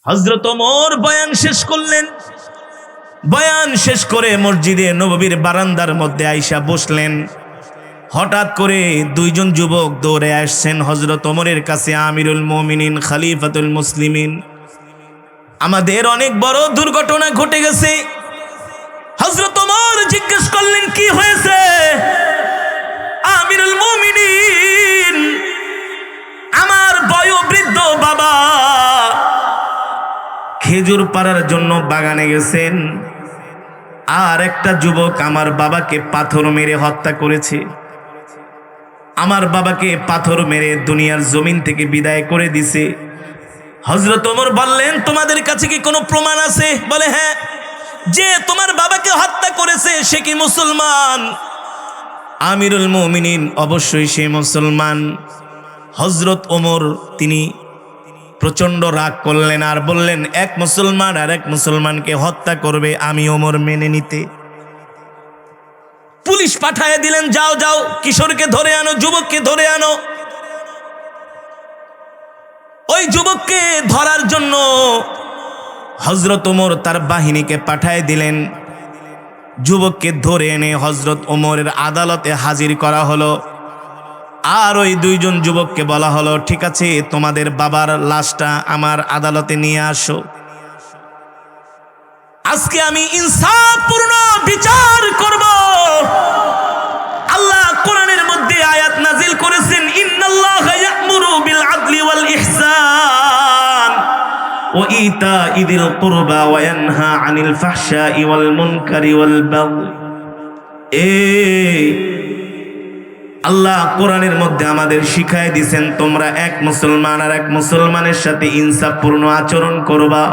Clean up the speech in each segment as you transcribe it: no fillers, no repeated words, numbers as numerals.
হযরত ওমর বয়ান শেষ করলেন। বয়ান শেষ করে মসজিদে নববীর বারান্দার মধ্যে আইসা বসলেন। হঠাৎ করে দুইজন যুবক দৌড়ে আসছেন হযরত ওমরের কাছে। আমিরুল মুমিনিন, খলিফাতুল মুসলিমিন, আমাদের অনেক বড় দুর্ঘটনা ঘটে গেছে। হযরত ওমর জিজ্ঞেস করলেন, কি হয়েছে? আমিরুল মুমিনিন, আমার বয়োবৃদ্ধ বাবা খেজুর পাড়ার জন্য বাগানে গেছেন, আর একটা যুবক আমার বাবাকে পাথর মেরে হত্যা করেছে। আমার বাবাকে পাথর মেরে দুনিয়ার জমিন থেকে বিদায় করে দিছে। হযরত ওমর বললেন, তোমাদের কাছে কি কোনো প্রমাণ আছে? বলে, হ্যাঁ। যে তোমার বাবাকে হত্যা করেছে সে কি মুসলমান? আমিরুল মুমিনিন, অবশ্যই সে মুসলমান। হযরত ওমর তিনি প্রচন্ড রাগ করলেন আর বললেন, এক মুসলমান আর এক মুসলমানকে হত্যা করবে, আমি ওমর মেনে নিতে? পুলিশ পাঠায় দিলেন, যাও যাও, কিশোরকে ধরে আনো, যুবককে ধরে আনো। ওই যুবককে ধরার জন্য হযরত ওমর তার বাহিনীকে পাঠায় দিলেন। যুবককে ধরে এনে হযরত ওমরের আদালতে হাজির করা হলো। আর ওই দুইজন যুবককে বলা হলো, ঠিক আছে, তোমাদের বাবার লাশটা আমার আদালতে নিয়ে আসো। আজকে আমি ইনসাফপূর্ণ বিচার করব। আল্লাহ কোরআনের মধ্যে আয়াত নাজিল করেছেন, ইন্নাল্লাহা ইয়া'মুরু বিল আদলি ওয়াল ইহসান ওয়া ইতা'i যিল কুরবা ওয়া ইয়ানহা আনিল ফাহশাই ওয়াল মুনকারি ওয়াল বাগই। আল্লাহ কোরআনের মধ্যে আমাদের শিখায় দিয়েছেন, তোমরা এক মুসলমান আর এক মুসলমানের সাথে ইনসাফপূর্ণ আচরণ করবা।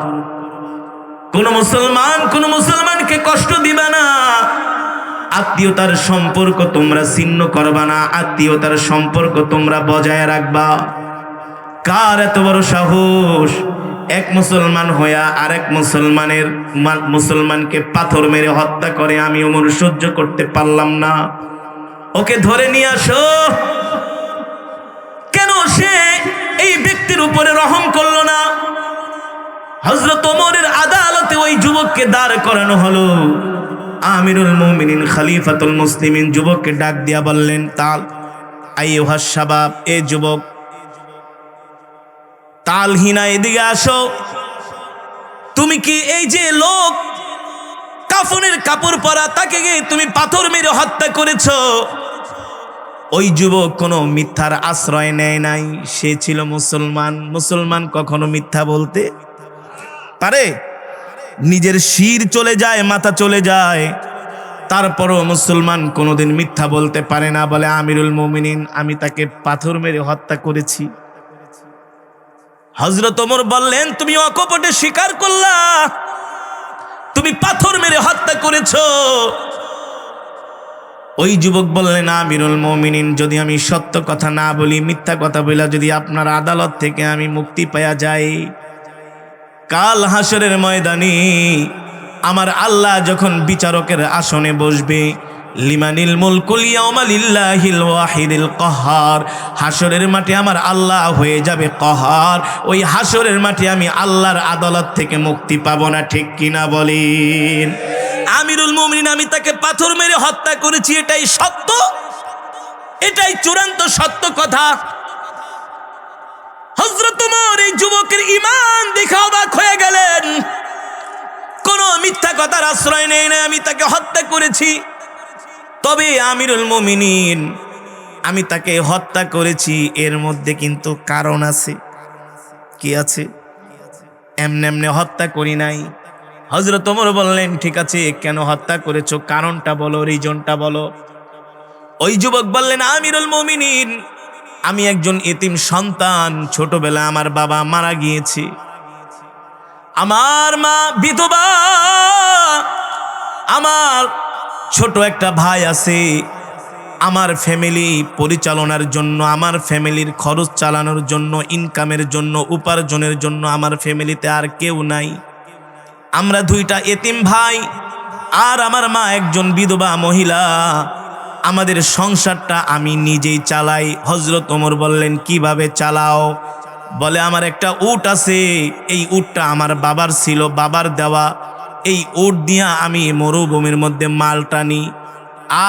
কোন মুসলমানকে কষ্ট দিবা না। আত্মীয়তার সম্পর্ক তোমরা ছিন্ন করবা না। আত্মীয়তার সম্পর্ক তোমরা বজায় রাখবা। কার এত বড় সাহস? এক মুসলমান হইয়া আরেক মুসলমানকে পাথর মেরে হত্যা করে। আমি ওমর সহ্য করতে পারলাম না, ওকে ধরে নিয়ে আসো। কেন সে এই ব্যক্তির উপরে রহম করলো না? হযরত ওমরের আদালতে ওই যুবককে দাঁড় করানো হলো। আমিরুল মুমিনিন, খলিফাতুল মুসলিমিন যুবককে ডাক দিয়া বললেন, তাল আইয়ুহাস শাবাব, এ যুবক, তালহিনা, এদিকে আসো। তুমি কি এই যে লোক কাফনের কাপড় পরা, তাকে তুমি পাথর মেরে হত্যা করেছো? ওই যুবক কোনো মিথ্যার আশ্রয় নেয় নাই। সে ছিল মুসলমান। মুসলমান কখনো মিথ্যা বলতে পারে? নিজের শির চলে যায়, মাথা চলে যায়, তারপরও মুসলমান কোনোদিন মিথ্যা বলতে পারে না। বলে, আমিরুল মুমিনিন, আমি তাকে পাথর মেরে হত্যা করেছি। হযরত ওমর বললেন, তুমি অকপটে স্বীকার করলা, তুমি পাথর মেরে হত্যা করেছো। ওই যুবক বললেন, আমিরুল মুমিনিন, যদি আমি সত্য কথা না বলি, মিথ্যা কথা বলা, যদি আপনার আদালত থেকে আমি মুক্তি পাওয়া যাই, কাল হাসরের ময়দানে আমার আল্লাহ যখন বিচারকের আসনে বসবে, লিমানিল মুলকুল ইয়াউমা লিল্লাহিল ওয়াহিদিল কাহ্হার, হাসরের মাঠে আমার আল্লাহ হয়ে যাবে কাহ্হার। ওই হাসরের মাঠে আমি আল্লাহর আদালত থেকে মুক্তি পাবো না, ঠিক কিনা বলেন? আমিরুল মুমিনিন, আমি তাকে পাথর মেরে হত্যা করেছি, এটাই সত্য, এটাই চূড়ান্ত সত্য কথা। হযরত ওমর এই যুবকের ঈমান দেখে অবাক হয়ে গেলেন। কোনো মিথ্যা কথার আশ্রয় নেই না, আমি তাকে হত্যা করেছি। তবে আমিরুল মুমিনিন, আমি তাকে হত্যা করেছি, এর মধ্যে কিন্তু কারণ আছে। কি আছে? এমনি এমনি হত্যা করি নাই। হযরত ওমর বললেন, ঠিক আছে, কেন হত্যা করেছো? কারণটা বলো, রিজনটা বলো। ওই যুবক বললেন, আমিরুল মুমিনিন, আমি একজন এতিম সন্তান। ছোটবেলা আমার বাবা মারা গিয়েছে, আমার মা বিধবা, আমার ছোট একটা ভাই আছে। আমার ফ্যামিলি পরিচালনার জন্য, আমার ফ্যামিলির খরচ চালানোর জন্য, ইনকামের জন্য, উপার্জনের জন্য আমার ফ্যামিলিতে আর কেউ নাই। আমরা দুইটা এতিম ভাই, আর আমার মা একজন বিধবা মহিলা। আমাদের সংসারটা আমি নিজেই চালাই। হযরত ওমর বললেন, কিভাবে চালাও? বলে আমার একটা উট আছে, এই উটটা আমার বাবার ছিল, বাবার দেওয়া। এই উট দিয়া আমি মরুভূমির মধ্যে মাল টানি,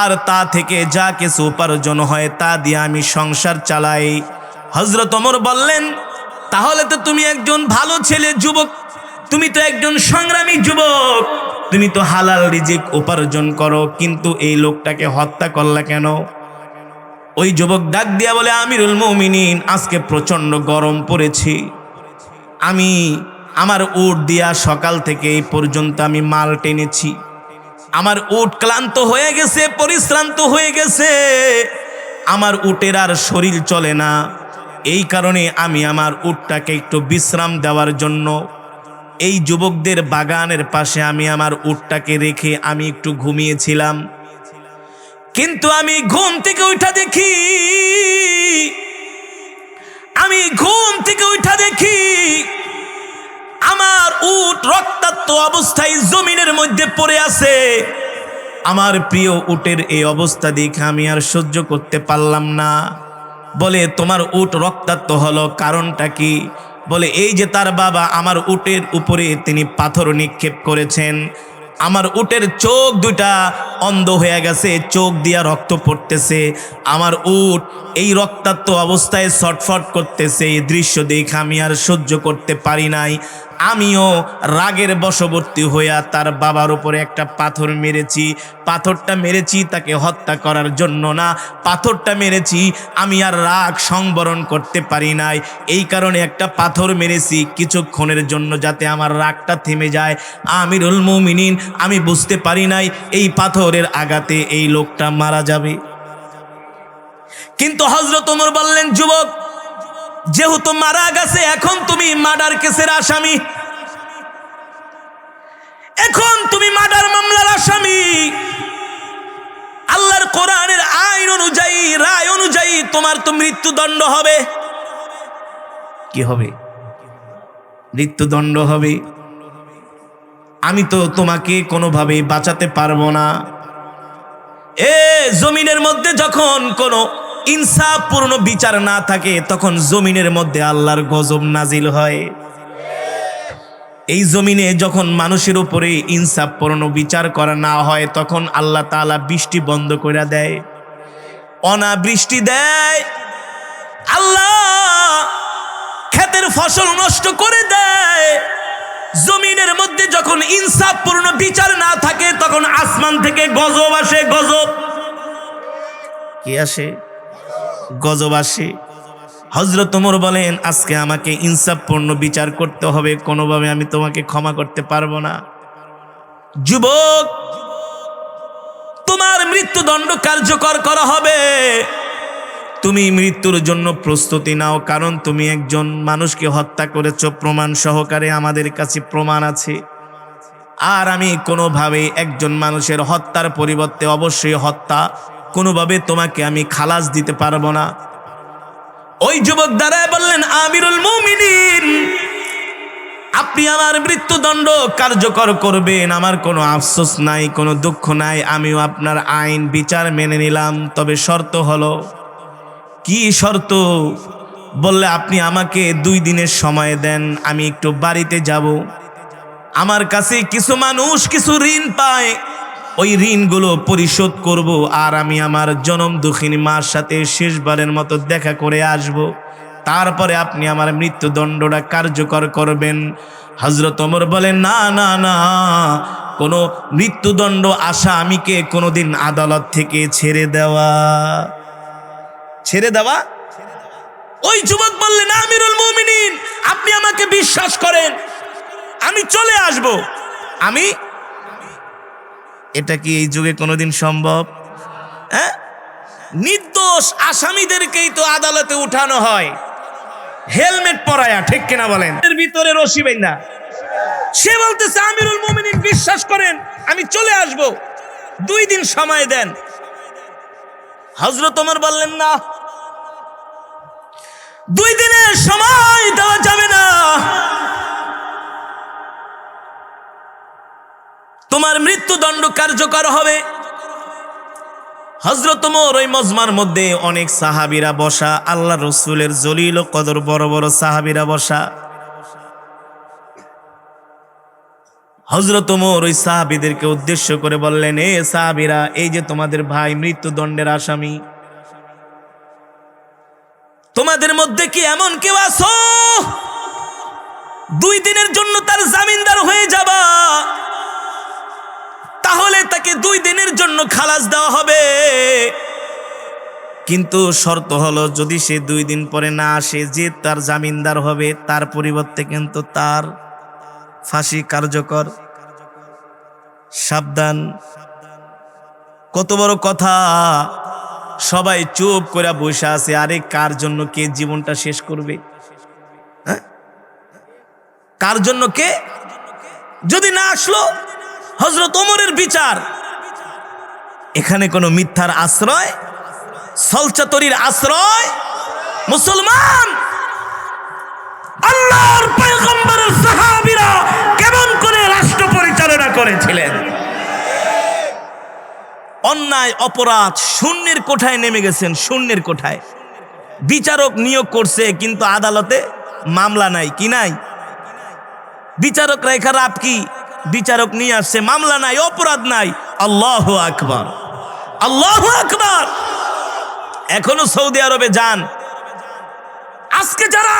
আর তা থেকে যা কিছু উপার্জন হয় তা দিয়ে আমি সংসার চালাই। হযরত ওমর বললেন, তাহলে তো তুমি একজন ভালো ছেলে, যুবক, তুমি তো একজন সংগ্রামী যুবক, তুমি তো হালাল রিজিক উপার্জন করো, কিন্তু এই লোকটাকে হত্যা করলা কেন? ওই যুবক ডাক দিয়া বলে, আমিরুল মুমিনিন, আজকে প্রচন্ড গরম পড়েছে, আমি আমার উট দিয়া সকাল থেকে এই পর্যন্ত আমি মাল টেনেছি, আমার উট ক্লান্ত হয়ে গেছে, পরিশ্রান্ত হয়ে গেছে, আমার উটের আর শরীর চলে না, এই কারণে আমি আমার উটটাকে একটু বিশ্রাম দেওয়ার জন্য এই যুবকদের বাগানের পাশে আমি আমার উটটাকে রেখে আমি একটু ঘুমিয়েছিলাম। কিন্তু আমি ঘুম থেকে উঠা দেখি, আমার উট রক্তাক্ত অবস্থায় জমিনের মধ্যে পড়ে আছে। আমার প্রিয় উটের এই অবস্থা দেখে আমি আর সহ্য করতে পারলাম না। বলে, তোমার উট রক্তাক্ত হলো, কারণটা কি? বলে, এই যে তার বাবা আমার উটের উপরে তিনি পাথর নিক্ষেপ করেছেন, আমার উটের চোখ দুটা অন্ধ হয়ে গেছে, চোখ দিয়া রক্ত পড়তেছে, আমার উট এই রক্তাক্ত অবস্থায় ছটফট করতেছে। এই দৃশ্য দেখে আমি আর সহ্য করতে পারি নাই, আমিও রাগের বশবর্তী হইয়া তার বাবার উপরে একটা পাথর মেরেছি। পাথরটা মেরেছি তাকে হত্যা করার জন্য না, পাথরটা মেরেছি আমি আর রাগ সংবরণ করতে পারি নাই, এই কারণে একটা পাথর মেরেছি কিছুক্ষণের জন্য, যাতে আমার রাগটা থেমে যায়। আমিরুল মুমিনিন, আমি বুঝতে পারি নাই এই পাথরের আঘাতে এই লোকটা মারা যাবে। কিন্তু হযরত ওমর বললেন, যুবক, যেহেতু মারা গেছে, এখন তুমি মার্ডার কেসের আসামি, এখন তুমি মার্ডার মামলার আসামি। আল্লাহর কোরআনের আইন অনুযায়ী, রায় অনুযায়ী তোমার তো মৃত্যুদণ্ড হবে। কি হবে? মৃত্যুদণ্ড হবে। আমি তো তোমাকে কোনোভাবেই বাঁচাতে পারবো না। জমিনের মধ্যে যখন কোনো ইনসাফপূর্ণ বিচার না থাকে, তখন জমিনের মধ্যে আল্লাহর গজব নাজিল হয়। এই জমিনে যখন মানুষের উপরে ইনসাফপূর্ণ বিচার করা না হয়, তখন আল্লাহ তাআলা বৃষ্টি বন্ধ করে দেয়, অনাবৃষ্টি দেয়, আল্লাহ ক্ষেতের ফসল নষ্ট করে দেয়। জমিনের মধ্যে যখন ইনসাফপূর্ণ বিচার না থাকে, তখন আসমান থেকে গজব আসে। গজব কি আসে? গজব আসে। হযরত ওমর বলেন, আজকে আমাকে ইনসাফপূর্ণ বিচার করতে হবে, কোনোভাবে আমি তোমাকে ক্ষমা করতে পারবো না। যুবক, তোমার মৃত্যুদণ্ড কার্যকর করা হবে, তুমি মৃত্যুর জন্য প্রস্তুতি নাও, কারণ তুমি একজন মানুষকে হত্যা করেছো, প্রমাণ সহকারে আমাদের কাছে প্রমাণ আছে। আর আমি কোনোভাবে একজন মানুষের হত্যার পরিবর্তে অবশ্যই হত্যা, কোনোভাবে তোমাকে আমি খালাস দিতে পারবো না। ওই যুবক দাঁড়ায় বললেন, আমিরুল মুমিনিন, আপনি আমার মৃত্যুদণ্ড কার্যকর করবেন, আমার কোনো আফসোস নাই, কোনো দুঃখ নাই, আমিও আপনার আইন বিচার মেনে নিলাম, তবে শর্ত হলো। কি শর্ত? বললে, আপনি আমাকে 2 দিনের সময় দেন, আমি একটু বাড়িতে যাব, আমার কাছে কিছু মানুষ কিছু ঋণ পায়, ওই ঋণগুলো পরিশোধ করব, আর আমি আমার জনম দুঃখিনী মার সাথে শেষবারের মতো দেখা করে আসব, তারপরে আপনি আমার মৃত্যুদণ্ডটা কার্যকর করবেন। হযরত ওমর বলেন, না না না, কোনো মৃত্যুদণ্ড আসামিকে কোনোদিন আদালত থেকে ছেড়ে দেওয়া। ওই যুবক বললেন, আমিরুল মুমিনিন, আপনি আমাকে বিশ্বাস করেন, আমি চলে আসব। এটা কি এই যুগে কোনোদিন সম্ভব? নির্দোষ আসামিদেরকেই তো আদালতে উঠানো হয় হেলমেট পরায়া, ঠিক কিনা বলেন? এর ভিতরে রশি বাইন্ধা। সে বলতেছে, আমিরুল মুমিনিন, বিশ্বাস করেন, আমি চলে আসব, 2 দিন সময় দেন। হযরত ওমর বললেন, না, 2 দিনের সময় দেওয়া যাবে না, তোমার মৃত্যুদণ্ড কার্যকর হবে। হযরত ওমর ওই মজমার মধ্যে অনেক সাহাবীরা বসা, আল্লাহ রসুলের জলিল ও কদর বড় বড় সাহাবীরা বসা। হযরত ওমর ওই সাহাবীদেরকে উদ্দেশ্য করে বললেন, এ সাহাবীরা, এই যে তোমাদের ভাই মৃত্যুদণ্ডের আসামি, তোমাদের মধ্যে কি এমন কেউ আছো 2 দিনের জন্য তার জামিনদার হয়ে যাবা? তাহলে তাকে 2 দিনের জন্য খালাস দেওয়া হবে, কিন্তু শর্ত হলো যদি সে 2 দিন পরে না আসে, যে তার জামিনদার হবে তার পরিবর্তে কিন্তু তার ফাঁসি কার্যকর। সাবধান, কত বড় কথা! সবাই চুপ করে বসে আছে। আরে কার জন্য কে জীবনটা শেষ করবে? হ্যাঁ, কার জন্য কে? যদি না আসলো হযরত ওমরের বিচার, এখানে কোনো মিথ্যার আশ্রয়, ছলচাতুরির আশ্রয় মুসলমান। আল্লাহর পয়গম্বরের সাহাবীরা কেমন করে রাষ্ট্র পরিচালনা করেছিলেন? অন্যায় অপরাধ শূন্যের কোঠায় নেমে গেছেন, শূন্যের কোঠায়। বিচারক নিয়োগ করছে কিন্তু আদালতে মামলা নাই, কি নাই? বিচারকরা এখানে কি বিচারক নিয়ে আসছে, মামলা নাই, অপরাধ নাই। আল্লাহু আকবার, আল্লাহু আকবার। এখনো সৌদি আরবে যান, আজকে যারা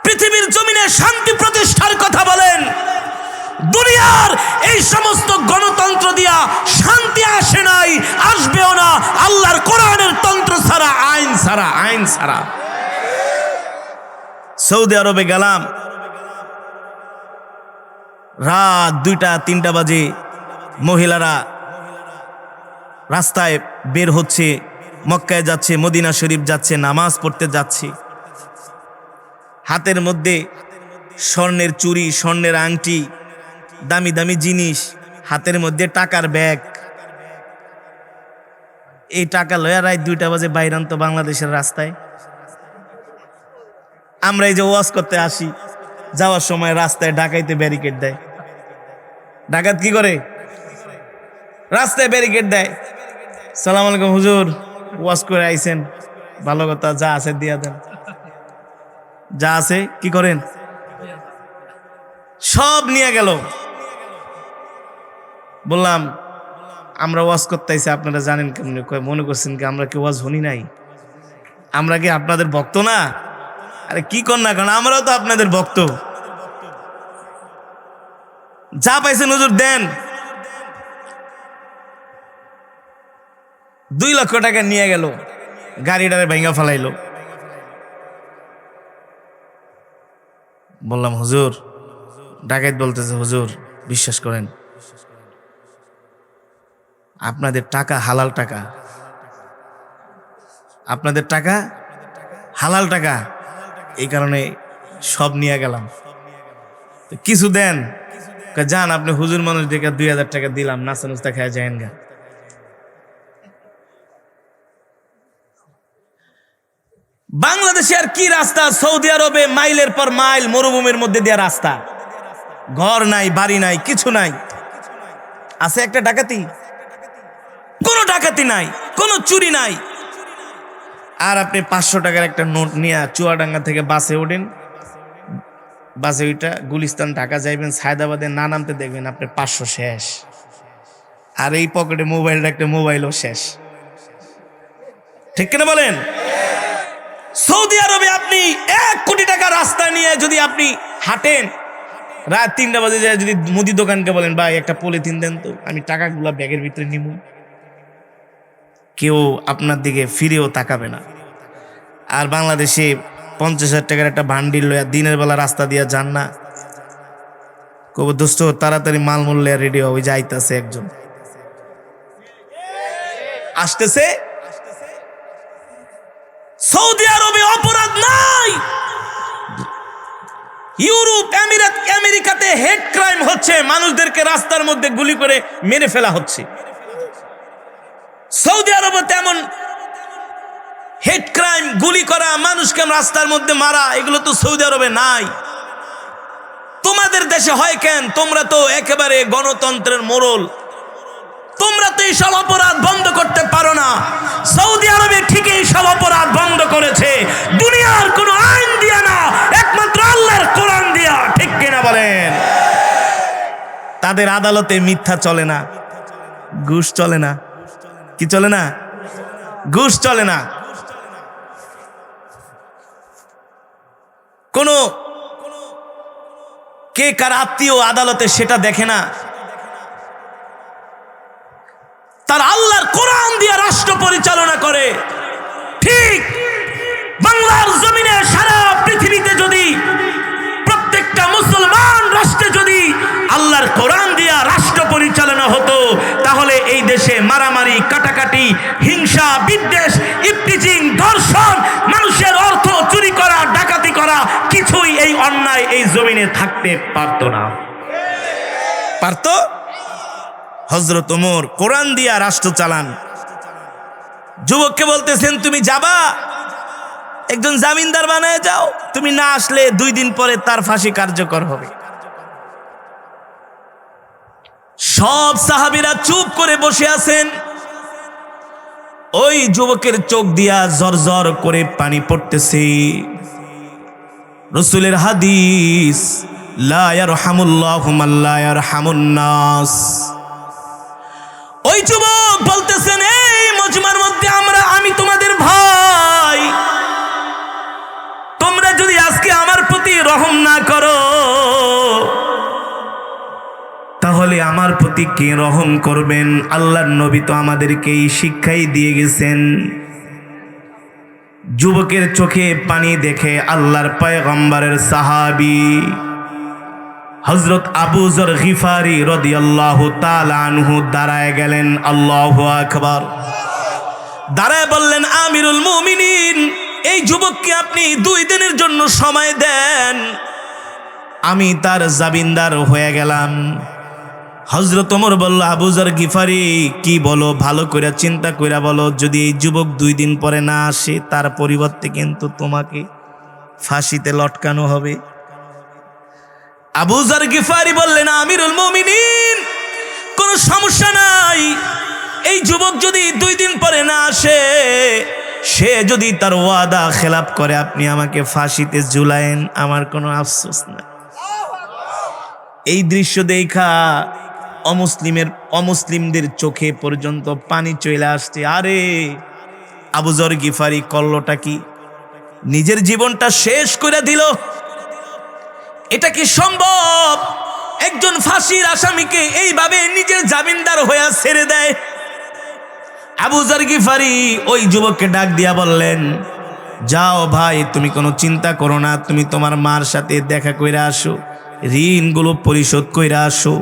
পৃথিবীর জমিনে শান্তি প্রতিষ্ঠার কথা বলেন, দুনিয়ার এই সমস্ত গণতন্ত্র দিয়া শান্তি আসে নাই, আসবেও না। আল্লাহর কোরআনের তন্ত্র ছাড়া, আইন ছাড়া, আইন ছাড়া। সৌদি আরবে গেলাম, রাত 2টা-3টা বাজে মহিলারা রাস্তায় বের হচ্ছে, মক্কায় যাচ্ছে, মদিনা শরীফ যাচ্ছে, নামাজ পড়তে যাচ্ছে। হাতের মধ্যে স্বর্ণের চুড়ি, স্বর্ণের আংটি, দামি দামি জিনিস, হাতের মধ্যে টাকার ব্যাগ। এই টাকা লয়া রাত 2টা বাজে বাইরান তো বাংলাদেশের রাস্তায়। আমরা এই যে ওয়াজ করতে আসি, যাওয়ার সময় রাস্তায় ডাকাইতে ব্যারিকেড দেয়। ডাকাত কি করে? রাস্তায় ব্যারিকেড দেয়। সালাম আলাইকুম হুজুর, ওয়াজ করে আইছেন, ভালো কথা, যা আছে দিয়া দেন। যা আছে কি করেন? সব নিয়ে গেল। বললাম আমরা ওয়াজ করতে আইছি, আপনারা জানেন কেমনে? মনে করছেন কি আমরা কি ওয়াজ শুনি নাই? আমরা কি আপনাদের ভক্ত না? আরে কি কর না, কারণ আমরাও তো আপনাদের ভক্ত। যা পাইছেন হুজুর দেন। 2 লক্ষ টাকা নিয়ে গেল, গাড়িটারে ভেঙে ফেলাইলো। বললাম হুজুর, ডাকাত বলতেছে, হুজুর বিশ্বাস করেন, আপনাদের টাকা হালাল টাকা, আপনাদের টাকা হালাল টাকা, এই কারণে সব নিয়ে গেলাম, কিছু দেন। যান, আপনি হুজুর মানুষ দেখে 2000 টাকা দিলাম, নাস্তা নুস্তা খায় যায়েন গা। বাংলাদেশে আর কি রাস্তা? সৌদি আরবে মাইলের পর মাইল মরুভূমির মধ্যে দেওয়া রাস্তা, ঘর নাই, বাড়ি নাই, কিছু নাই। আছে একটা ডাকাতি? কোনো ডাকাতি নাই, কোনো চুরি নাই। আর আপনি 500 টাকার একটা নোট নিয়ে চুয়াডাঙ্গা থেকে বাসে ওঠেন, বাসে ওইটা গুলিস্তান ঢাকা যাইবেন, সায়দাবাদে না নামতে দেখবেন আপনি 500 শেষ। আর এই পকেটে মোবাইল রাখতে মোবাইলও শেষ। ঠিক কিনা বলেন? সৌদি আরবে আপনি 1 কোটি টাকা রাস্তা নিয়ে যদি আপনি হাঁটেন, রাত 3টা বাজে যায়, যদি মুদি দোকানকে বলেন ভাই একটা পলিথিন দেন তো, আমি টাকাগুলা ব্যাগের ভিতরে নিব, কেউ আপনার দিকে ফিরেও তাকাবে না। আর বাংলাদেশে 50,000 টাকার একটা ভান্ডিল লয়া দিনের বেলা রাস্তা দিয়া যান না, কব দোস্ত তাড়াতাড়ি মাল মূল্য রেডি ওই যে আইতাছে একজন, আসতেছে। সৌদি আরবে অপরাধ নাই। ইউরোপ, আমেরিকাতে হেড ক্রাইম হচ্ছে, মানুষদেরকে রাস্তার মধ্যে গুলি করে মেরে ফেলা হচ্ছে। সৌদি আরবে তেমন হেড ক্রাইম, গুলি করা, মানুষকে রাস্তার মধ্যে মারা, এগুলো তো সৌদি আরবে নাই। তোমাদের দেশে হয় কেন? তোমরা তো একেবারে গণতন্ত্রের মোড়ল, তোমরা তো এই সব অপরাধ বন্ধ করতে পারো না। সৌদি আরবে ঠিকই সব অপরাধ বন্ধ করেছে, দুনিয়ার কোনো আইন দিয়া না, একমাত্র আল্লাহর কোরআন দিয়া। ঠিক কিনা বলেন? তাদের আদালতে মিথ্যা চলে না, ঘুষ চলে না। কি চলে না? ঘুষ চলে না। কোন কে কার আত্মীয় আদালতে সেটা দেখে না। তার আল্লাহর কোরআন দিয়ে রাষ্ট্র পরিচালনা করে। ঠিক বাংলার জমিনে সারা পৃথিবীতে যদি প্রত্যেকটা মুসলমান রাষ্ট্রে যদি আল্লাহর কোরআন দিয়ে রাষ্ট্র পরিচালনা হতো, তাহলে এই দেশে মারামারি, কাটাকাটি, হিংসা, বিদ্বেষ, ইফটিজিং, ধর্ষণ, মানুষের অর্থ চুরি করা, ডাকাতি করা, কিছুই এই অন্যায় এই জমিনে থাকতে পারত না। পারত? হযরত ওমর কোরআন দিয়া রাষ্ট্র চালান। যুবককে বলতেছেন, তুমি যাবা, একজন জামিনদার বানায় যাও, তুমি না আসলে 2 দিন পরে তার ফাঁসি কার্যকর হবে। সব সাহাবীরা চুপ করে বসে আছেন। ওই যুবকের চোখ দিয়া জরজর করে পানি পড়তেছে। রাসূলের হাদিস, লা ইয়ারহামুল্লাহু মান লা ইয়ারহামুন নাস। ওই যুবক বলতেছেন, এই মজমার মধ্যে আমি তোমাদের ভাই, তোমরা যদি আজকে আমার প্রতি রহম না করো, তাহলে আমার প্রতি কে রহম করবেন? আল্লাহর নবী তো আমাদেরকে এই শিক্ষাই দিয়ে গেছেন। যুবকের চোখে পানি দেখে আল্লাহর পয়গম্বরের সাহাবী হযরত আবু যর গিফারি রাদিয়াল্লাহু তাআলা আনহু দাঁড়ায় গেলেন। আল্লাহু আকবার। দাঁড়ায় বললেন, আমিরুল মুমিনিন, এই যুবককে আপনি 2 দিনের জন্য সময় দেন, আমি তার জামিনদার হয়ে গেলাম। হযরত ওমর বলল, আবু যর গিফারি, কি বলো, ভালো করে চিন্তা কইরা বলো, যদি এই যুবক 2 দিন পরে না আসে, তার পরিবর্তে কিন্তু তোমাকে ফাঁসিতে লটকানো হবে। আবু যর গিফারি বললেন, আমিরুল মুমিনিন, কোনো সমস্যা নাই, এই যুবক যদি 2 দিন পরে না আসে, সে যদি তার ওয়াদা খেলাপ করে, আপনি আমাকে ফাঁসিতে ঝুলায়েন, আমার কোনো আফসোস নাই। এই দৃশ্য দেখা অমুসলিমদের চোখে পর্যন্ত পানি চলে আসছে। আরে আবু যর গিফারি করলোটা কি? নিজের জীবনটা শেষ করে দিল। এটা কি সম্ভব? একজন ফাঁসির আসামিকে এইভাবে নিজের জামিনদার হয়ে ছেড়ে দেয়? আবু যর গিফারি ওই যুবককে ডাক দিয়া বললেন, যাও ভাই, তুমি কোনো চিন্তা করো না, তুমি তোমার মার সাথে দেখা কইরা আসো, ঋণগুলো পরিশোধ কইরা আসো।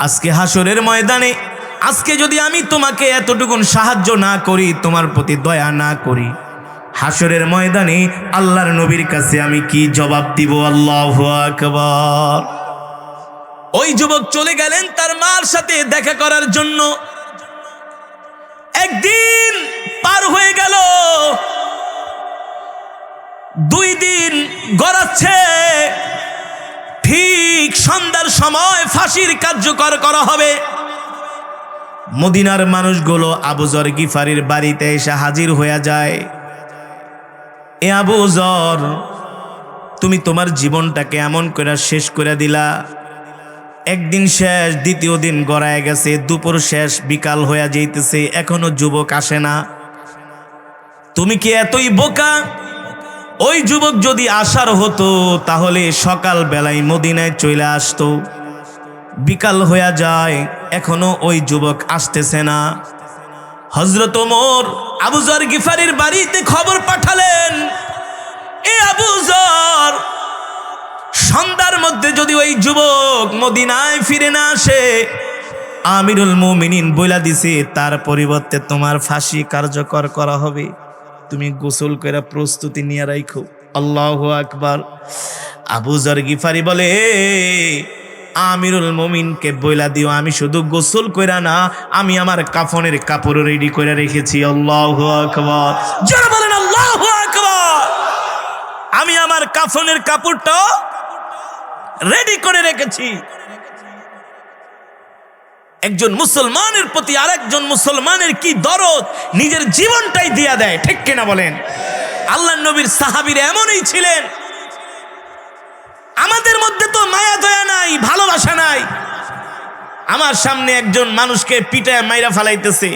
আজকে হাসরের ময়দানে, আজকে যদি আমি তোমাকে এতটুকুন সাহায্য না করি, তোমার প্রতি দয়া না করি, হাসরের ময়দানে আল্লাহর নবীর কাছে আমি কি জবাব দিব? আল্লাহু আকবার। ওই যুবক চলে গেলেন তার মার সাথে দেখা করার জন্য। একদিন পার হয়ে গেল, 2 দিন গড়াচ্ছে, ঠিক সন্ধ্যার সময় ফাঁসির কার্যকর করা হবে। মদিনার মানুষগুলো আবু যর গিফারির বাড়িতে এসে হাজির হয়ে যায়। এ আবু যর, তুমি তোমার জীবনটাকে এমন করে শেষ করে দিলা। একদিন শেষ, দ্বিতীয় দিন গড়ায় গেছে, দুপুর শেষ, বিকাল হয়ে যাইতেছে, এখনো যুবক আসে না। তুমি কি এতই বোকা? ওই যুবক যদি আসার হতো, তাহলে সকাল বেলায় মদিনায় চলে আসতো। বিকাল হয়ে যায়, এখনো ওই যুবক আসতেছে না। হযরত ওমর আবু যর গিফারির বাড়িতে খবর পাঠালেন, এ আবু যর, সন্ধ্যার মধ্যে যদি ওই যুবক মদিনায় ফিরে না আসে, আমিরুল মুমিনিন বইলা দিছে, তার পরিবর্তে তোমার ফাঁসি কার্যকর করা হবে। তুমি গোসল করে প্রস্তুতি নিয়ে রাখো। আল্লাহু আকবার। আবু যর গিফারি বলে, আমিরুল মুমিনকে বইলা দিও, আমি শুধু গোসল কইরা না, আমি আমার কাফনের কাপড় রেডি করে রেখেছি। আল্লাহু আকবার। যারা বলেন আল্লাহু আকবার। আমি আমার কাফনের কাপড়টা রেডি করে রেখেছি। একজন মুসলমানের প্রতি আরেকজন মুসলমানের কি দরদ, নিজের জীবনটাই দিয়া দেয়, ঠিক কিনা বলেন? আল্লাহর নবীর সাহাবীরা এমনই ছিলেন। আমাদের মধ্যে তো মায়া দয়া নাই, ভালোবাসা নাই। আমার সামনে একজন মানুষকে পিটায় মাইরা ফালাইতেছে,